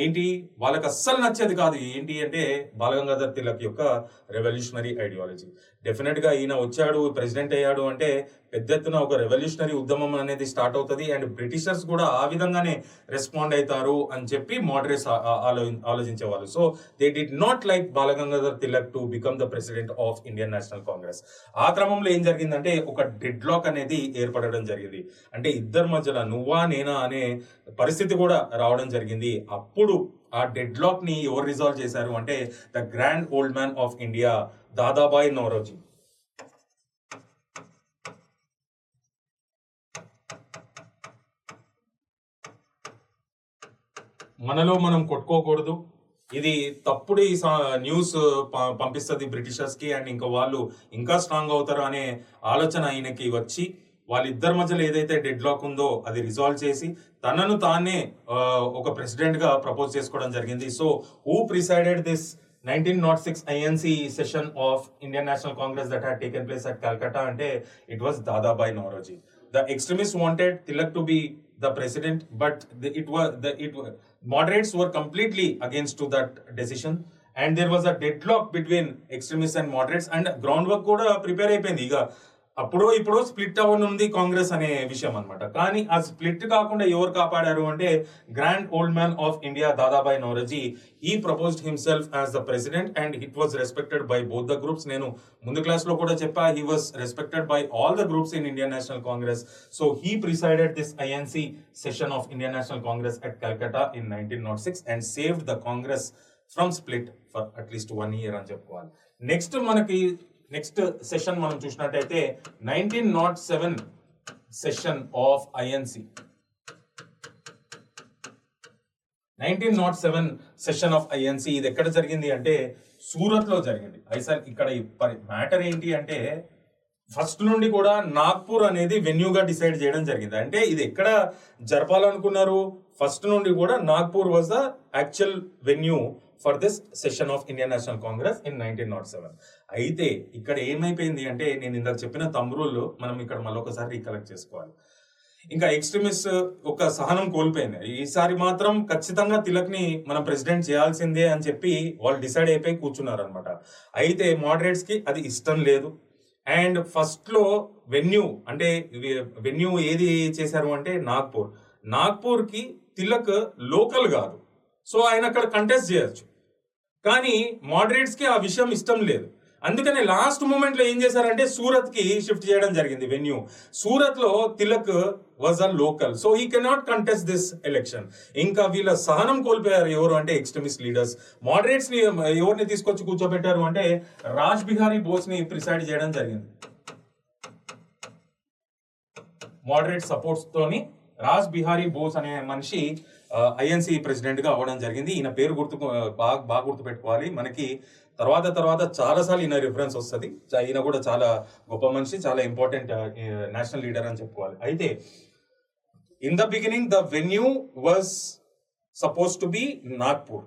[SPEAKER 1] ఏంటి వాళ్ళకి అస్సలు నచ్చేది కాదు. ఏంటి అంటే బాలగంగాధర్ తిలక్ యొక్క రెవల్యూషనరీ ఐడియాలజీ. డెఫినెట్ గా ఈయన వచ్చాడు, ప్రెసిడెంట్ అయ్యాడు అంటే పెద్ద ఎత్తున ఒక రెవల్యూషనరీ ఉద్యమం అనేది స్టార్ట్ అవుతుంది. అండ్ బ్రిటిషర్స్ కూడా ఆ విధంగానే రెస్పాండ్ అవుతారు అని చెప్పి మోడరేట్స్ ఆలోచించేవాళ్ళు. So they did not like Bal Gangadhar Tilak to become the president of Indian National Congress. ఆ క్రమంలో ఏం జరిగిందంటే ఒక డెడ్ లాక్ అనేది ఏర్పడడం జరిగింది. అంటే ఇద్దరి మధ్యలో నువ్వా నేనా అనే పరిస్థితి కూడా రావడం జరిగింది. అప్పుడు ఆ డెడ్ లాక్ ని ఎవరు రిజాల్వ్ చేశారు అంటే the grand old man of India Dadabhai Naoroji. మనలో మనం కొట్టుకోకూడదు, ఇది తప్పుడు ఈ న్యూస్ పంపిస్తుంది బ్రిటిషర్స్ కి, అండ్ ఇంకా వాళ్ళు ఇంకా స్ట్రాంగ్ అవుతారు అనే ఆలోచన ఆయనకి వచ్చి వాళ్ళిద్దరి మధ్యలో ఏదైతే డెడ్ లాక్ ఉందో అది రిజాల్వ్ చేసి తనను తానే ఒక ప్రెసిడెంట్ గా ప్రపోజ్ చేసుకోవడం జరిగింది. So who presided this 1906 INC session of Indian National Congress that had taken place at Calcutta ante it was Dadabhai Naoroji. The extremists wanted Tilak to be the president, but moderates were completely against to that decision, and there was a deadlock between extremists and moderates, and groundwork kuda prepare అయిపోయింది. ఇక అప్పుడో ఇప్పుడు split అవ్వనుంది Congress అనే విషయం అనమాట. కానీ ఆ split కాకుండా ఎవరు కాపాడారు అంటే grand old man of India Dadabhai Naoroji. He proposed himself as the president and it was respected by both the groups. నేను ముందు క్లాస్ లో కూడా చెప్పా, he was respected by all the groups in Indian National Congress. So he presided this INC session of Indian National Congress at Calcutta in 1906 and saved the Congress from split for at least 1 year అని చెప్పుకోవాలి. Next session మనం చూసినట్టయితే 1907 session of INC. 1907 session of INC ఇది ఎక్కడ జరిగింది అంటే సూరత్ లో జరిగింది. అయితే ఇక్కడ మ్యాటర్ ఏంటి అంటే ఫస్ట్ నుండి కూడా నాగ్పూర్ అనేది వెన్యూగా డిసైడ్ చేయడం జరిగింది. అంటే ఇది ఎక్కడ జరపాలనుకున్నారు, ఫస్ట్ నుండి కూడా Nagpur was the actual venue for this session of Indian National Congress in 1907. అయితే ఇక్కడ ఏమైపోయింది అంటే నేను ఇందాక చెప్పిన తమ్రూళ్ళు మనం ఇక్కడ మళ్ళొకసారి రీకలెక్ట్ చేసుకోవాలి. ఇంకా ఎక్స్ట్రీమిస్ట్ ఒక సహనం కోల్పోయింది. ఈసారి మాత్రం ఖచ్చితంగా తిలక్ ని మనం ప్రెసిడెంట్ చేయాల్సిందే అని చెప్పి వాళ్ళు డిసైడ్ అయిపోయి కూర్చున్నారు అనమాట. అయితే మోడరేట్స్ కి అది ఇష్టం లేదు. అండ్ ఫస్ట్ లో వెన్యూ ఏది చేశారు అంటే నాగ్పూర్ కి తిలక్ లోకల్ కాదు, సో ఆయన అక్కడ కంటెస్ట్ చేయొచ్చు. కానీ మోడరేట్స్ కి ఆ విషయం ఇష్టం లేదు. అందుకనే లాస్ట్ మూమెంట్ లో ఏం చేశారంటే సూరత్ కి షిఫ్ట్ చేయడం జరిగింది వెన్యూ. సూరత్ లో Tilak was a local, so he cannot contest this election. ఇంకా వీళ్ళ సహనం కోల్పోయారు ఎవరు అంటే ఎక్స్ట్రీమిస్ట్ లీడర్స్. మోడరేట్స్ ని ఎవరిని తీసుకొచ్చి కూర్చోబెట్టారు అంటే రాజ్ బిహారీ బోస్ ని ప్రిసైడ్ చేయడం జరిగింది. మోడరేట్ సపోర్ట్స్ తోని రాజ్ బిహారీ బోస్ అనే మనిషి INC ప్రెసిడెంట్ గా అవ్వడం జరిగింది. ఈయన పేరు బాగా గుర్తుపెట్టుకోవాలి. మనకి తర్వాత చాలాసార్లు ఈయన రిఫరెన్స్ వస్తుంది. ఈయన కూడా చాలా గొప్ప మనిషి, చాలా ఇంపార్టెంట్ నేషనల్ లీడర్ అని చెప్పుకోవాలి. అయితే in the beginning the venue was suppose to be Nagpur,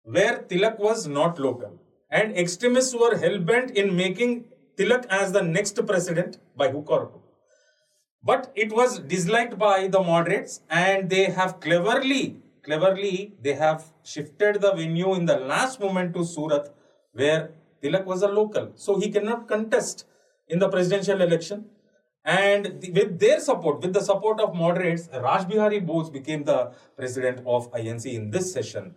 [SPEAKER 1] where Tilak was not local, and extremists were hell bent in making Tilak as the next president by hook or crook. But it was disliked by the moderates, and they have cleverly they have shifted the venue in the last moment to Surat, where Tilak was a local, so he cannot contest in the presidential election. And with the support of moderates, Raj Bihari Bose became the president of INC in this session.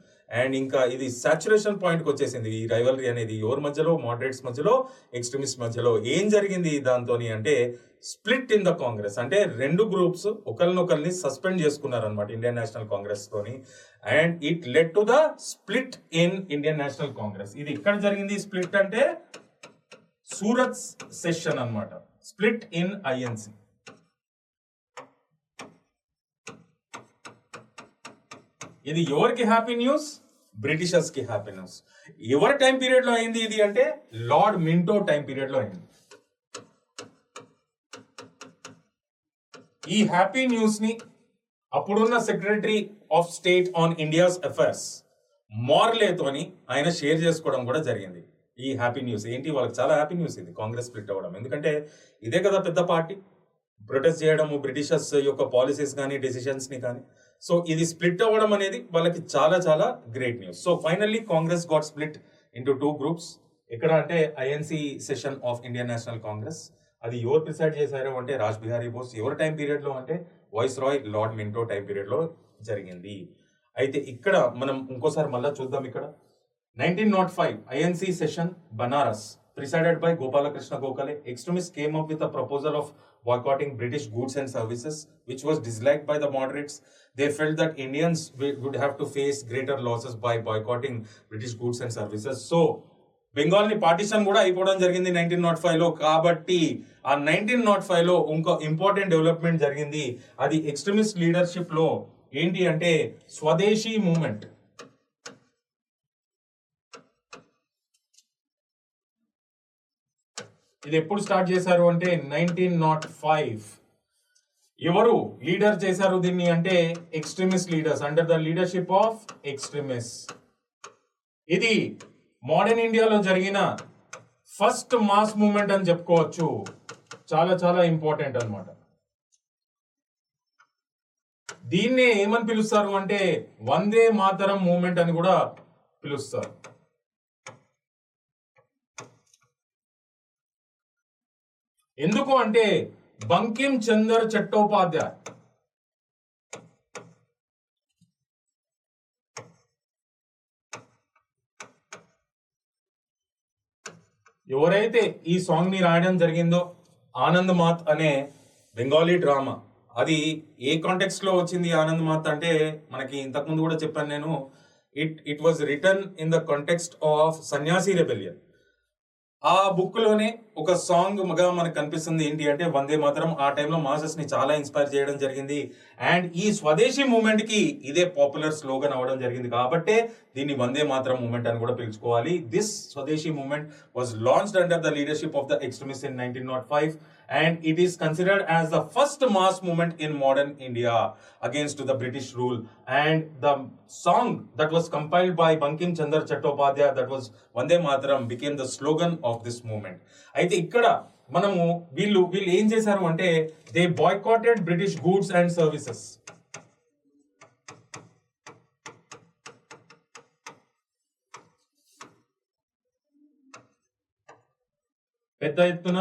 [SPEAKER 1] And ఇంకా ఇది saturation పాయింట్కి వచ్చేసింది ఈ rivalry అనేది. ఎవరి మధ్యలో, moderates మధ్యలో, extremist మధ్యలో. ఏం జరిగింది దాంతో అంటే స్ప్లిట్ ఇన్ ద కాంగ్రెస్. అంటే రెండు గ్రూప్స్ ఒకరినొకరిని సస్పెండ్ చేసుకున్నారు అనమాట ఇండియన్ నేషనల్ కాంగ్రెస్ తోని. And it led to the split in Indian National Congress. ఇది ఇక్కడ జరిగింది స్ప్లిట్ అంటే సూరత్ సెషన్ అన్నమాట. Split in INC. ఇది ఎవరికి హ్యాపీ న్యూస్? బ్రిటిషర్స్ కి హ్యాపీ న్యూస్. ఎవరి టైం పీరియడ్ లో అయింది ఇది అంటే లార్డ్ మింటో టైం పీరియడ్ లో అయింది. ఈ హ్యాపీ న్యూస్ ని అప్పుడున్న secretary of state on India's affairs మార్లేతోని ఆయన షేర్ చేసుకోవడం కూడా జరిగింది. ఈ హ్యాపీ న్యూస్ ఏంటి, వాళ్ళకి చాలా హ్యాపీ న్యూస్ ఇది కాంగ్రెస్ స్ప్లిట్ అవ్వడం. ఎందుకంటే ఇదే కదా పెద్ద పార్టీ, ప్రొటెస్ట్ చేయడము బ్రిటిషర్స్ యొక్క పాలసీస్ కానీ డెసిషన్స్ని కానీ. సో ఇది స్ప్లిట్ అవ్వడం అనేది వాళ్ళకి చాలా చాలా great news. So finally Congress got split into 2 groups. ఎక్కడ అంటే INC session of Indian National Congress. అది ఎవరు ప్రిసైడ్ చేశారు అంటే రాజ్ బిహారీ బోస్. ఎవరి టైం పీరియడ్లో అంటే viceroy Lord Minto time పీరియడ్లో జరిగింది. అయితే ఇక్కడ మనం ఇంకోసారి మళ్ళీ చూద్దాం. ఇక్కడ 1905 INC session Banaras presided by Gopalakrishna Gokhale. Extremists came up with a proposal of boycotting British goods and services, which was disliked by the moderates. They felt that Indians would have to face greater losses by boycotting British goods and services. So Bengal ని partition కూడా అయిపోవడం జరిగింది 1905 లో. కాబట్టి ఆ 1905 లో ఇంకో important development జరిగింది. అది ఎక్స్ట్రీమిస్ట్ లీడర్షిప్ లో ఏంటి అంటే స్వదేశీ మూవ్మెంట్. ఇది ఎప్పుడు స్టార్ట్ చేశారు అంటే 1905. ఎవరు లీడర్ చేశారు దీన్ని అంటే extremist leaders under the leadership of extremist. ఇది మోడర్న్ ఇండియాలో జరిగిన ఫస్ట్ మాస్ మూవ్మెంట్ అని చెప్పుకోవచ్చు. చాలా చాలా ఇంపార్టెంట్ అన్నమాట. దీన్నే ఏమని పిలుస్తారు అంటే వందే మాతరం మూవ్మెంట్ అని కూడా పిలుస్తారు. ఎందుకు అంటే బంకిం చంద్ర చట్టోపాధ్యాయ్ ఎవరైతే ఈ సాంగ్ ని రాయడం జరిగిందో ఆనంద్ మాత్ అనే బెంగాలీ డ్రామా. అది ఏ కాంటెక్స్ట్ లో వచ్చింది ఆనంద్ మాత్ అంటే మనకి ఇంతకుముందు కూడా చెప్పాను నేను. It was return in the context of సన్యాసి రెబెలియన్. ఆ బుక్ లోనే ఒక సాంగ్ గా మనకు కనిపిస్తుంది ఏంటి అంటే వందే మాతరం. ఆ టైంలో మాసెస్ ని చాలా ఇన్స్పైర్ చేయడం జరిగింది. అండ్ ఈ స్వదేశీ మూవ్మెంట్ కి ఇదే పాపులర్ స్లోగన్ అవ్వడం జరిగింది. కాబట్టే దీన్ని వందే మాతరం మూవ్మెంట్ అని కూడా పిలుచుకోవాలి. This swadeshi movement was launched under the leadership of the extremist in 1905 and it is considered as the first mass movement in modern India against the British rule. And the song that was compiled by Bankim Chandra Chattopadhyay, that was Vande Mataram, became the slogan of this movement. అయితే ఇక్కడ మనము వీళ్ళు ఏం చేశారు అంటే they boycotted British goods and services. పెద్ద ఎత్తున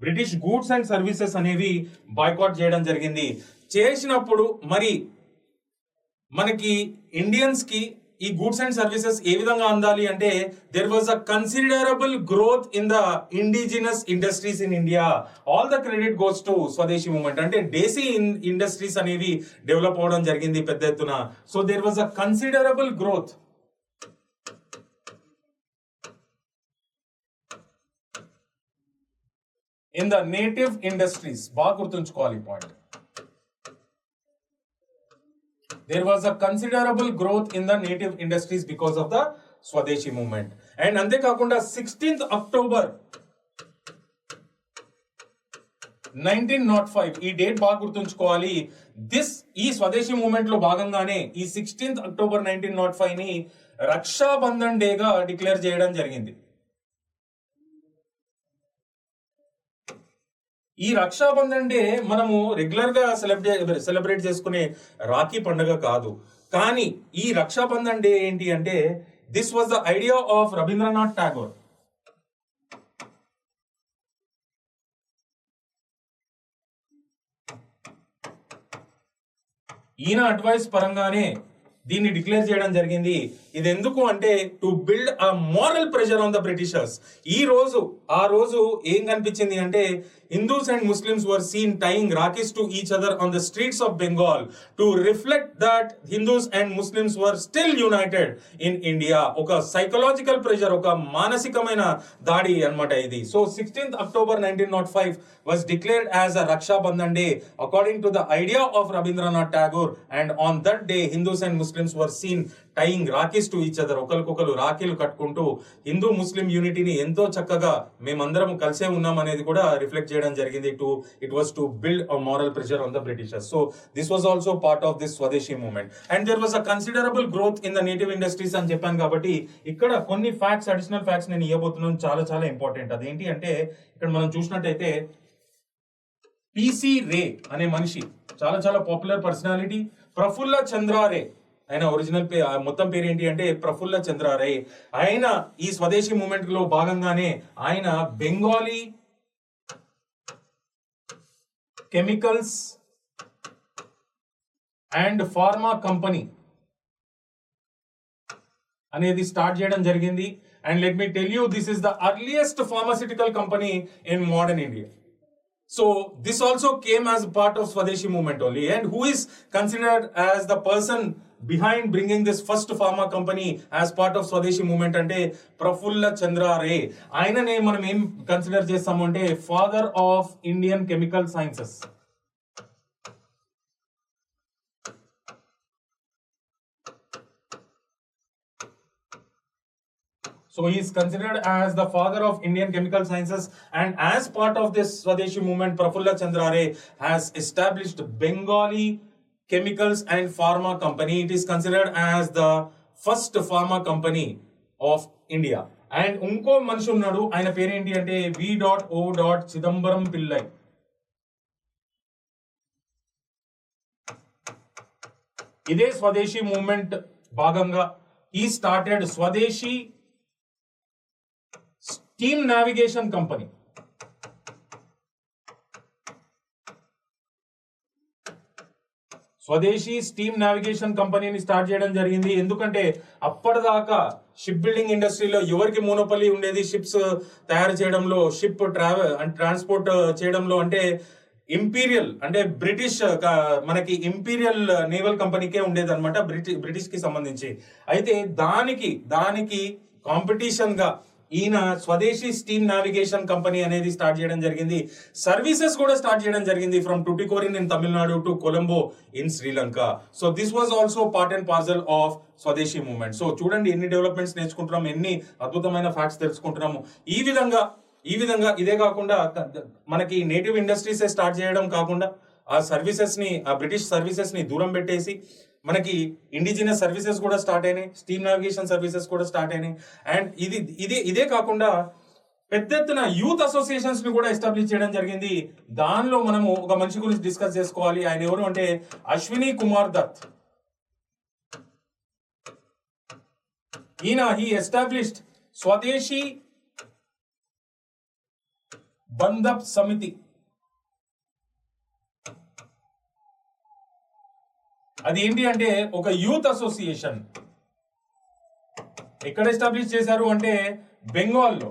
[SPEAKER 1] British goods and services అనేవి బాయ్కాట్ చేయడం జరిగింది. చేసినప్పుడు మరి మనకి ఇండియన్స్ కి ఈ గూడ్స్ అండ్ సర్వీసెస్ ఏ విధంగా అందాలి అంటే there was a considerable growth in the indigenous industries in India. All the credit goes to Swadeshi movement. అంటే దేశీ ఇండస్ట్రీస్ అనేవి డెవలప్ అవడం జరిగింది పెద్ద ఎత్తున. So there was a considerable growth in the native industries. బాగా గుర్తుంచుకోవాలి పాయింట్. There was a considerable growth in the native industries because of the Swadeshi movement. And అంతేకాకుండా 16th October 1905 ఈ డేట్ బాగా గుర్తుంచుకోవాలి. ఈ స్వదేశీ మూవ్మెంట్ లో భాగంగానే ఈ 16th October 1905 ని రక్షాబంధన్ డేగా డిక్లేర్ చేయడం జరిగింది. ఈ రక్షాబంధన్ డే మనము రెగ్యులర్ గా సెలబ్రేట్ చేసుకునే రాఖీ పండుగ కాదు. కానీ ఈ రక్షాబంధన్ డే ఏంటి అంటే this was the idea of Rabindranath Tagore. ఈయన అడ్వైస్ పరంగానే దీన్ని డిక్లేర్ చేయడం జరిగింది. ఇది ఎందుకు అంటే to build a moral pressure on the Britishers. ఆ రోజు ఏం కనిపించింది అంటే Hindus and Muslims were seen tying rakhis to each other on the streets of Bengal to reflect that Hindus and Muslims were still united in India. ఒక psychological pressure, ఒక మానసికమైన దాడి అన్నమాట ఇది. So 16th October 1905 was declared as a Raksha Bandhan Day according to the idea of Rabindranath Tagore, and on that day Hindus and Muslims were seen tying rakis to each other. ఒకరికొకరు రాఖీలు కట్టుకుంటూ హిందూ ముస్లిం యూనిటీని ఎంతో చక్కగా మేమందరం కలిసే ఉన్నాం అనేది కూడా reflect చేయడం జరిగింది. It was to build a moral pressure on the Britishers. So this was also part of this swadeshi movement. And there was a considerable growth in the native industries అని చెప్పాను కాబట్టి ఇక్కడ కొన్ని ఫ్యాక్ట్స్, అడిషనల్ ఫ్యాక్ట్స్ నేను ఇవ్వబోతున్నాను, చాలా చాలా important. అదేంటి అంటే ఇక్కడ మనం చూసినట్టయితే పిసి రే అనే మనిషి చాలా చాలా పాపులర్ పర్సనాలిటీ. ప్రఫుల్ల చంద్ర రే ఆయన ఒరిజినల్ మొత్తం పేరు ఏంటి అంటే ప్రఫుల్ల చంద్ర రే. ఆయన ఈ స్వదేశీ మూవ్మెంట్ లో భాగంగానే ఆయన Bengali chemicals and pharma company అనేది స్టార్ట్ చేయడం జరిగింది. And let me tell you, this is the earliest pharmaceutical company in modern India. So this also came as part of Swadeshi movement only. And who is considered as the person behind bringing this first pharma company as part of Swadeshi movement ante Prafulla Chandra Ray. Aynane manam em consider chestamu ante father of Indian chemical sciences. So he is considered as the father of Indian chemical sciences, and as part of this Swadeshi movement, Prafulla Chandra Ray has established Bengali Chemicals and Pharma Company. It is considered as the first pharma company of India. And unko manishi unnadu, ayana peru enti ante V.O. Chidambaram Pillai. Ide Swadeshi movement bhaganga he started Swadeshi Steam Navigation Company. స్వదేశీ steam navigation కంపెనీని start చేయడం జరిగింది. ఎందుకంటే అప్పటిదాకా ship building ఇండస్ట్రీలో ఎవరికి monopoly ఉండేది ships తయారు చేయడంలో, షిప్ ట్రావెల్ అండ్ ట్రాన్స్పోర్ట్ చేయడంలో అంటే ఇంపీరియల్ అంటే బ్రిటిష్ మనకి ఇంపీరియల్ నేవల్ కంపెనీకే ఉండేది అనమాట, బ్రిటిష్ కి సంబంధించి. అయితే దానికి కాంపిటీషన్ గా ఈయన స్వదేశీ స్టీమ్ నావిగేషన్ కంపెనీ అనేది స్టార్ట్ చేయడం జరిగింది. సర్వీసెస్ కూడా స్టార్ట్ చేయడం జరిగింది from Tuticorin in Tamil Nadu to Colombo in Sri Lanka. So this was also part and parcel of స్వదేశీ మూవ్మెంట్. సో చూడండి ఎన్ని డెవలప్మెంట్స్ నేర్చుకుంటున్నాం, ఎన్ని అద్భుతమైన ఫ్యాక్ట్స్ తెలుసుకుంటున్నాము. ఈ విధంగా ఇదే కాకుండా మనకి నేటివ్ ఇండస్ట్రీస్ స్టార్ట్ చేయడం కాకుండా ఆ సర్వీసెస్ ని, ఆ బ్రిటిష్ సర్వీసెస్ ని దూరం పెట్టేసి మనకి ఇండిజినస్ సర్వీసెస్ కూడా స్టార్ట్ అయినాయి, స్టీమ్ నావిగేషన్ సర్వీసెస్ కూడా స్టార్ట్ అయినాయి. అండ్ ఇదే కాకుండా పెద్ద ఎత్తున యూత్ అసోసియేషన్స్ ని కూడా ఎస్టాబ్లిష్ చేయడం జరిగింది. దానిలో మనము ఒక మనిషి గురించి డిస్కస్ చేసుకోవాలి. ఆయన ఎవరు అంటే అశ్విని కుమార్ దత్. ఈయన హీ ఎస్టాబ్లిష్డ్ స్వదేశీ బంధప్ సమితి. అది ఏంటి అంటే ఒక యూత్ అసోసియేషన్. ఎక్కడ ఎస్టాబ్లిష్ చేశారు అంటే బెంగాల్లో.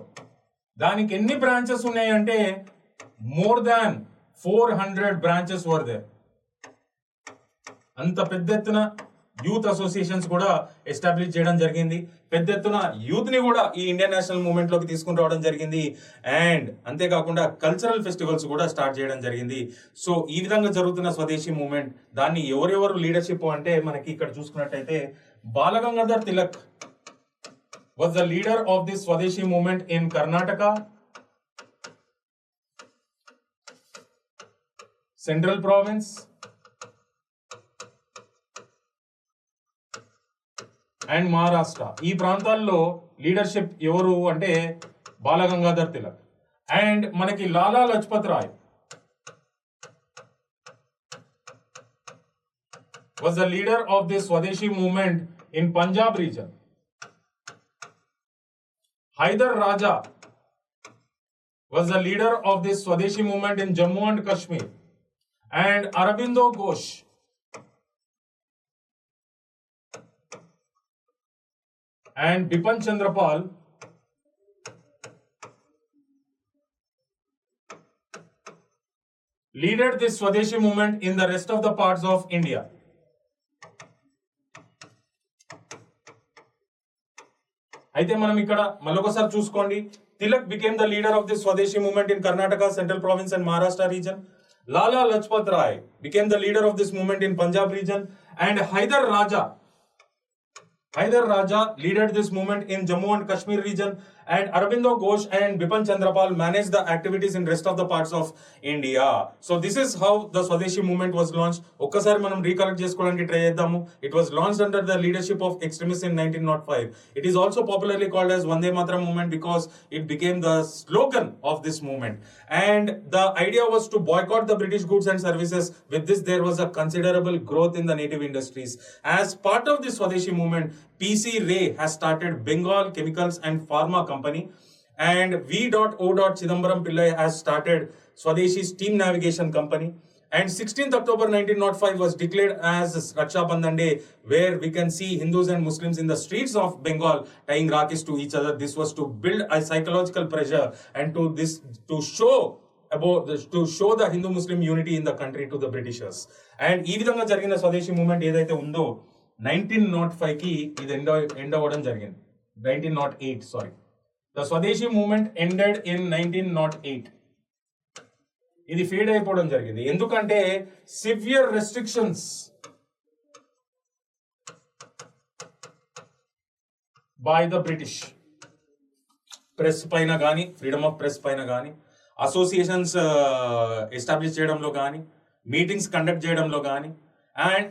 [SPEAKER 1] దానికి ఎన్ని బ్రాంచెస్ ఉన్నాయి అంటే more than 400 branches were there. అంత పెద్ద ఎత్తున యూత్ అసోసియేషన్స్ కూడా ఎస్టాబ్లిష్ చేయడం జరిగింది. పెద్ద ఎత్తున యూత్ ని కూడా ఈ ఇండియన్ నేషనల్ మూవ్మెంట్ లోకి తీసుకుని రావడం జరిగింది. అండ్ అంతేకాకుండా కల్చరల్ ఫెస్టివల్స్ కూడా స్టార్ట్ చేయడం జరిగింది. సో ఈ విధంగా జరుగుతున్న స్వదేశీ మూవ్మెంట్ దాన్ని ఎవరెవరు లీడర్షిప్ అంటే మనకి ఇక్కడ చూసుకున్నట్టయితే Balagangadhar Tilak was the leader of this Swadeshi movement in Karnataka, Central Province, and Maharashtra. ఈ ప్రాంతాల్లో లీడర్షిప్ ఎవరు అంటే బాలగంగాధర్ తిలక్. అండ్ మనకి లాలా Lajpat Roy was the leader of this Swadeshi movement in Punjab region. Hyder Raja was the leader of this Swadeshi movement in Jammu and Kashmir. And Aurobindo Ghosh and Bipin Chandra Pal leaded this Swadeshi movement in the rest of the parts of India. అయితే మనం ఇక్కడ మళ్ళొకసారి చూసుకోండి. Tilak became the leader of this Swadeshi movement in Karnataka, Central Province and Maharashtra region. Lala Lajpat Rai became the leader of this movement in Punjab region. And Hyder Raja Hyder Raja led this movement in Jammu and Kashmir region, and Aurobindo Ghosh and Bipin Chandrapal managed the activities in rest of the parts of India. So this is how the Swadeshi movement was launched. Okkasari manam recollect chesukodaniki try chedamu. It was launched under the leadership of extremists in 1905. It is also popularly called as Vande Mataram movement because it became the slogan of this movement. And the idea was to boycott the British goods and services. With this, there was a considerable growth in the native industries. As part of this Swadeshi movement, PC Ray has started Bengal Chemicals and Pharma Company, and V.O. Chidambaram Pillai has started Swadeshi Steam Navigation Company. And 16th October 1905 was declared as Raksha Bandhan Day, where we can see Hindus and Muslims in the streets of Bengal tying Rakis to each other. This was to build a psychological pressure and to show the Hindu-Muslim unity in the country to the Britishers. And ee vidhanga jarigina Swadeshi movement edaithe undo 1905 ki ఇది end అవ్వడం జరిగింది. 1908, sorry. The Swadeshi movement ended in 1908. ఇది fade అయిపోవడం జరిగింది. ఎందుకంటే severe restrictions by the British press పైన కానీ, freedom of press పైన కానీ, అసోసియేషన్స్ ఎస్టాబ్లిష్ చేయడంలో కానీ, మీటింగ్స్ కండక్ట్ చేయడంలో కానీ,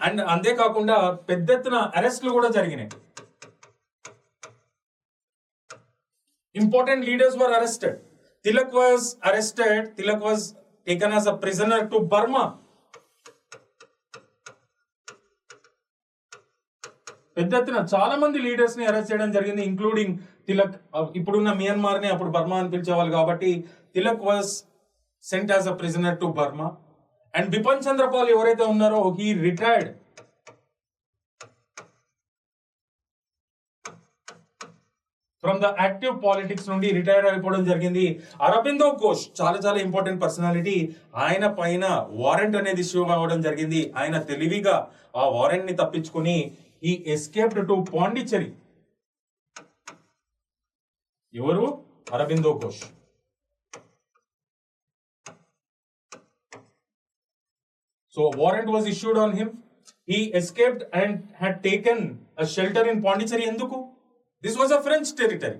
[SPEAKER 1] అండ్ అంతేకాకుండా పెద్ద ఎత్తున అరెస్ట్లు కూడా జరిగినాయి. Important leaders were arrested. Tilak was arrested. Tilak was taken as a prisoner to Burma. పెద్ద ఎత్తున చాలా మంది లీడర్స్ ని అరెస్ట్ చేయడం జరిగింది, ఇంక్లూడింగ్ తిలక్. ఇప్పుడున్న మియన్మార్ ని అప్పుడు బర్మా అని పిలిచేవాళ్ళు కాబట్టి Tilak was sent as a prisoner to Burma. And Bipin Chanderpaul ఎవరైతే ఉన్నారో he retired from the active politics నుండి రిటైర్ అయిపోవడం జరిగింది. అరబిందో ఘోష్ చాలా ఇంపార్టెంట్ పర్సనాలిటీ. ఆయన పైన వారెంట్ అనేది ఇష్యూ అవ్వడం జరిగింది. ఆయన తెలివిగా ఆ వారెంట్ ని తప్పించుకుని ఈ ఎస్కేప్డ్ టు పాండిచ్చేరి. ఎవరు? Aurobindo Ghosh. So warrant was issued on him. He escaped and had taken a shelter in Pondicherry. ఎందుకు? This was a French territory.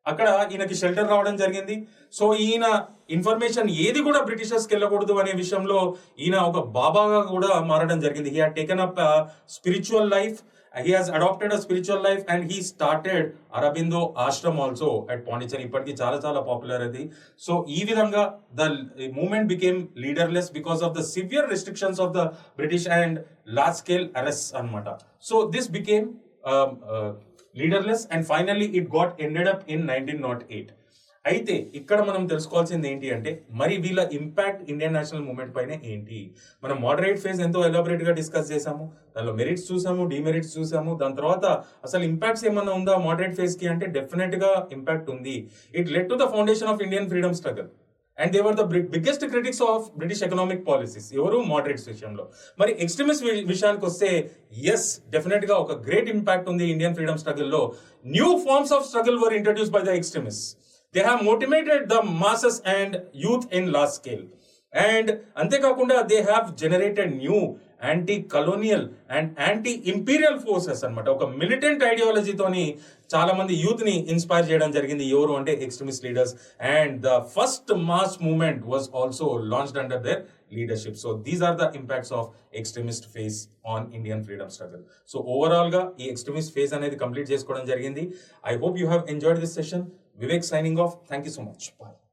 [SPEAKER 1] అక్కడ ఈయనకి షెల్టర్ రావడం జరిగింది. సో ఈయన ఇన్ఫర్మేషన్ ఏది కూడా బ్రిటిషర్స్కి వెళ్ళకూడదు అనే విషయంలో ఈయన ఒక బాబాగా కూడా మారడం జరిగింది. He had taken up spiritual life. He has adopted a spiritual life and he started Aurobindo Ashram also at Pondicherry. ఇప్పటికి చాలా పాపులర్ అది. సో ఈ విధంగా the movement became leaderless because of the severe restrictions of the British and large scale arrests అన్నమాట. So this became leaderless and finally it got ended up in 1908. అయితే ఇక్కడ మనం తెలుసుకోవాల్సింది ఏంటి అంటే, మరి వీళ్ళ ఇంపాక్ట్ ఇండియన్ నేషనల్ మూవ్మెంట్ పైన ఏంటి? మనం మోడరేట్ ఫేజ్ ఎంతో ఎలాబరేట్ గా డిస్కస్ చేసాము, దానిలో మెరిట్స్ చూసాము, డిమెరిట్స్ చూసాము. దాని తర్వాత అసలు ఇంపాక్ట్స్ ఏమన్నా ఉందా మోడరేట్ ఫేజ్ కి అంటే డెఫినెట్ గా ఇంపాక్ట్ ఉంది. It led to the foundation of Indian freedom struggle and they were the biggest critics of British economic policies. ఎవరు? మోడరేట్స్ విషయంలో. మరి ఎక్స్ట్రీమిస్ట్ విషయానికి వస్తే ఎస్, డెఫినెట్ గా ఒక గ్రేట్ ఇంపాక్ట్ ఉంది ఇండియన్ ఫ్రీడమ్ స్ట్రగల్ లో. New forms of struggle were introduced by the extremist. They have motivated the masses and youth in large scale. And అంతేకాకుండా they have generated new anti-colonial and anti-imperial forces అన్నమాట. ఒక militant ఐడియాలజీతోని చాలా మంది youth ని inspire చేయడం జరిగింది. ఎవరు అంటే extremist leaders. And the first mass movement was also launched under their leadership. So these are the impacts of extremist phase on Indian freedom struggle. So overall ga ee extremist phase anedi complete chesukodam jarigindi. I hope you have enjoyed this session. Vivek signing off. Thank you so much. Bye.